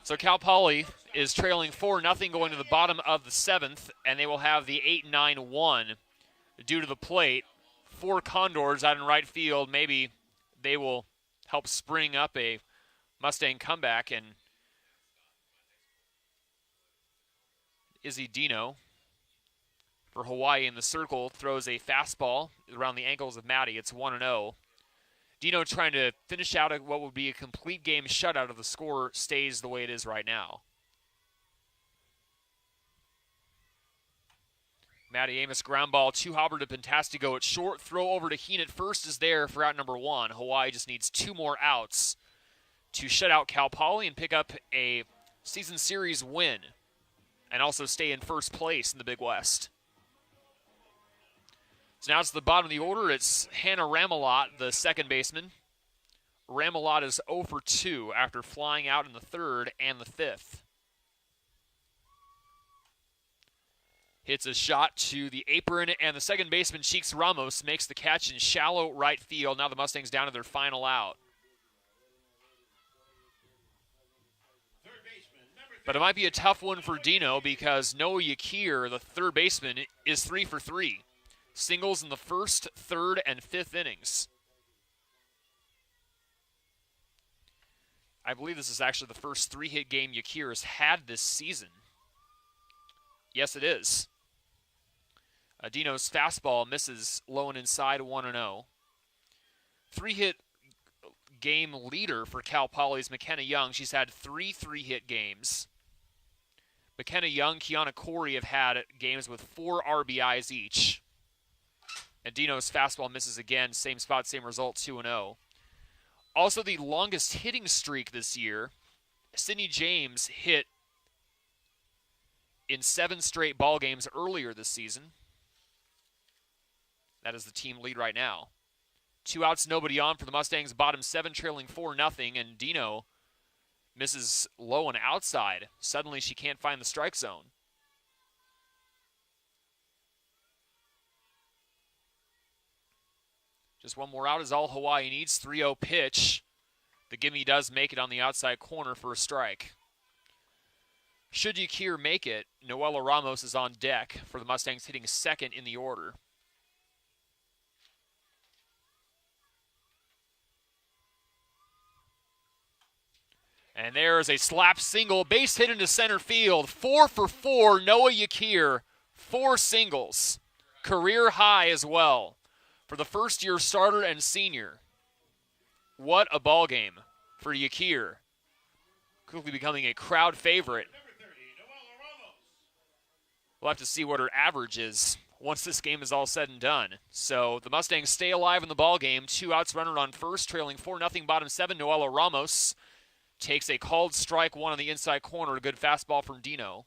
So Cal Poly is trailing 4-0 going to the bottom of the 7th, and they will have the 8-9-1 due to the plate. 4 Condors out in right field. Maybe they will help spring up a Mustang comeback, and Izzy Dino for Hawaii in the circle throws a fastball around the ankles of Maddie. It's 1-0. Dino trying to finish out what would be a complete game shutout if the score stays the way it is right now. Maddie Amos ground ball to Hobber to Pentastigo at short. Throw over to Heen at first is there for out number 1. Hawaii just needs 2 more outs to shut out Cal Poly and pick up a season series win and also stay in first place in the Big West. So now it's the bottom of the order. It's Hannah Ramelot, the second baseman. Ramelot is 0 for 2 after flying out in the 3rd and the 5th. hits a shot to the apron, and the second baseman, Cheeks Ramos, makes the catch in shallow right field. Now the Mustangs down to their final out. But it might be a tough one for Dino because Noah Yakir, the third baseman, is 3 for 3. Singles in the first, third, and fifth innings. I believe this is actually the first 3-hit game Yakir has had this season. Yes, it is. Dino's fastball misses low and inside, 1-0. 3-hit game leader for Cal Poly's McKenna Young. She's had 3 3-hit games. McKenna Young, Kiana Corey have had games with 4 RBIs each. And Dino's fastball misses again. Same spot, same result, 2-0. Also, the longest hitting streak this year, Sydney James hit in 7 straight ball games earlier this season. That is the team lead right now. 2 outs, nobody on for the Mustangs. Bottom 7, trailing 4-0, and Dino misses low and outside. Suddenly, she can't find the strike zone. Just one more out is all Hawaii needs. 3-0 pitch. The gimme does make it on the outside corner for a strike. Should Yakir make it, Noella Ramos is on deck for the Mustangs, hitting second in the order. And there's a slap single, base hit into center field. 4 for 4, Noah Yakir. 4 singles. Career high as well for the first-year starter and senior. What a ball game for Yakir. Quickly becoming a crowd favorite. We'll have to see what her average is once this game is all said and done. So the Mustangs stay alive in the ball game. 2 outs, runner on first, trailing 4-0, bottom 7. Noella Ramos takes a called strike, 1 on the inside corner. A good fastball from Dino.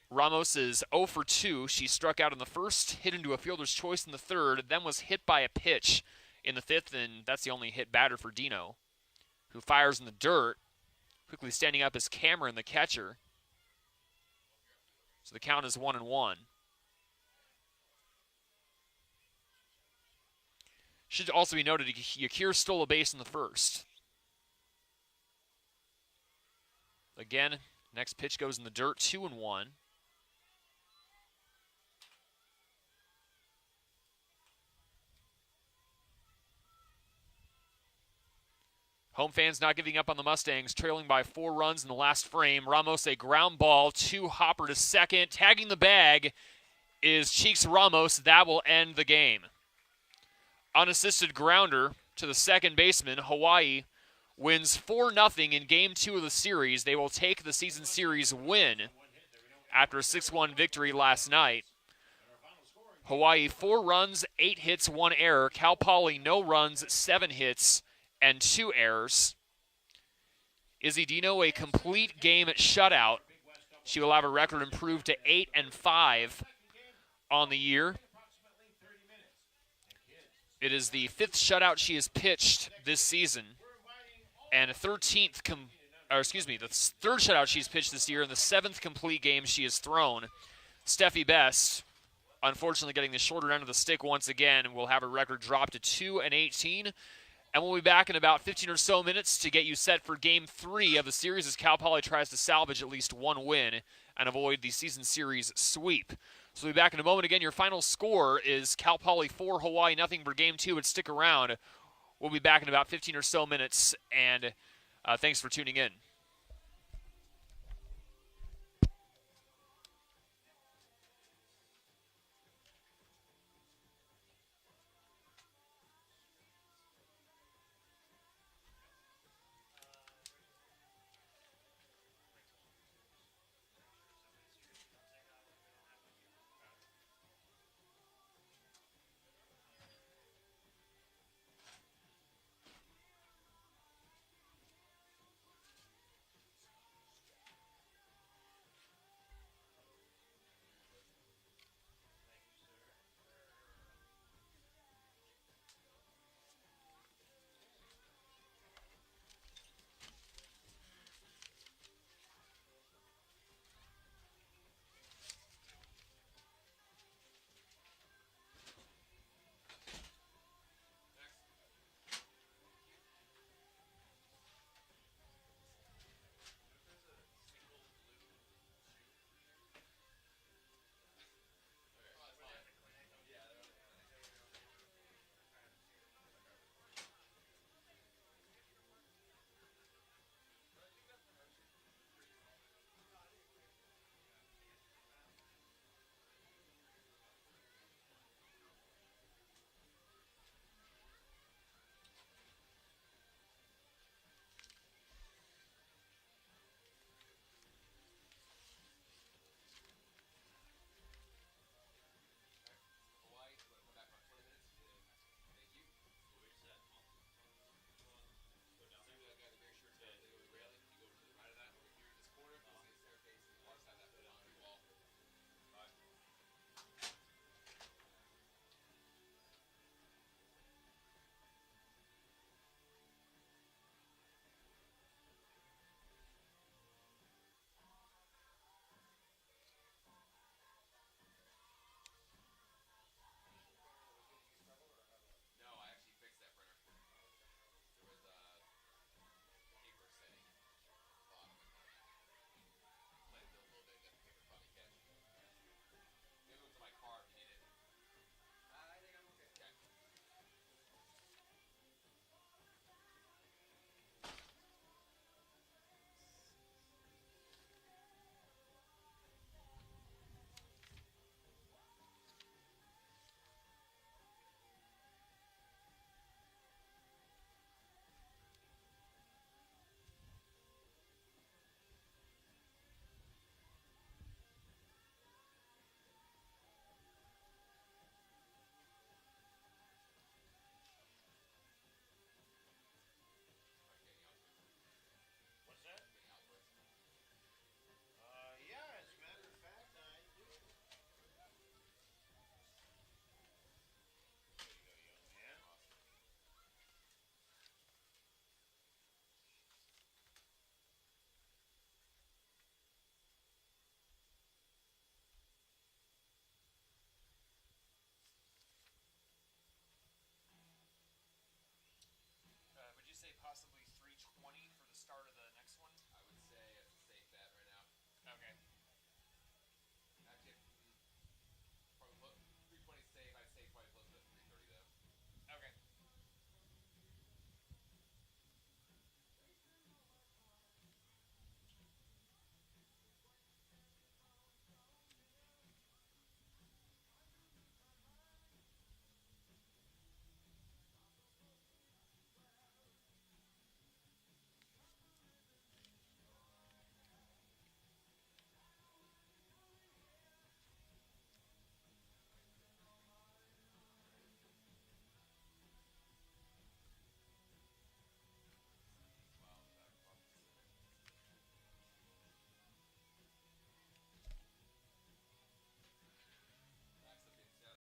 Ramos is 0 for 2. She struck out in the first, hit into a fielder's choice in the third, then was hit by a pitch in the fifth, and that's the only hit batter for Dino, who fires in the dirt, quickly standing up as Cameron, the catcher. So the count is 1-1. Should also be noted, Yakir stole a base in the first. Again, next pitch goes in the dirt, 2-1. Home fans not giving up on the Mustangs, trailing by 4 runs in the last frame. Ramos a ground ball, 2 hopper to second. Tagging the bag is Cheeks Ramos. That will end the game. Unassisted grounder to the second baseman. Hawaii wins 4-0 in Game 2 of the series. They will take the season series win after a 6-1 victory last night. Hawaii 4 runs, 8 hits, 1 error. Cal Poly no runs, 7 hits, and 2 errors. Izzy Dino a complete game shutout. She will have a record improved to 8-5 on the year. It is the 5th shutout she has pitched this season, and the 3rd shutout she's pitched this year, and the 7th complete game she has thrown. Steffi Best, unfortunately getting the shorter end of the stick once again, and will have a record drop to 2-18. And we'll be back in about 15 or so minutes to get you set for Game 3 of the series as Cal Poly tries to salvage at least 1 win and avoid the season series sweep. So we'll be back in a moment. Again, your final score is Cal Poly 4, Hawaii nothing for Game 2, but stick around. We'll be back in about 15 or so minutes, and thanks for tuning in.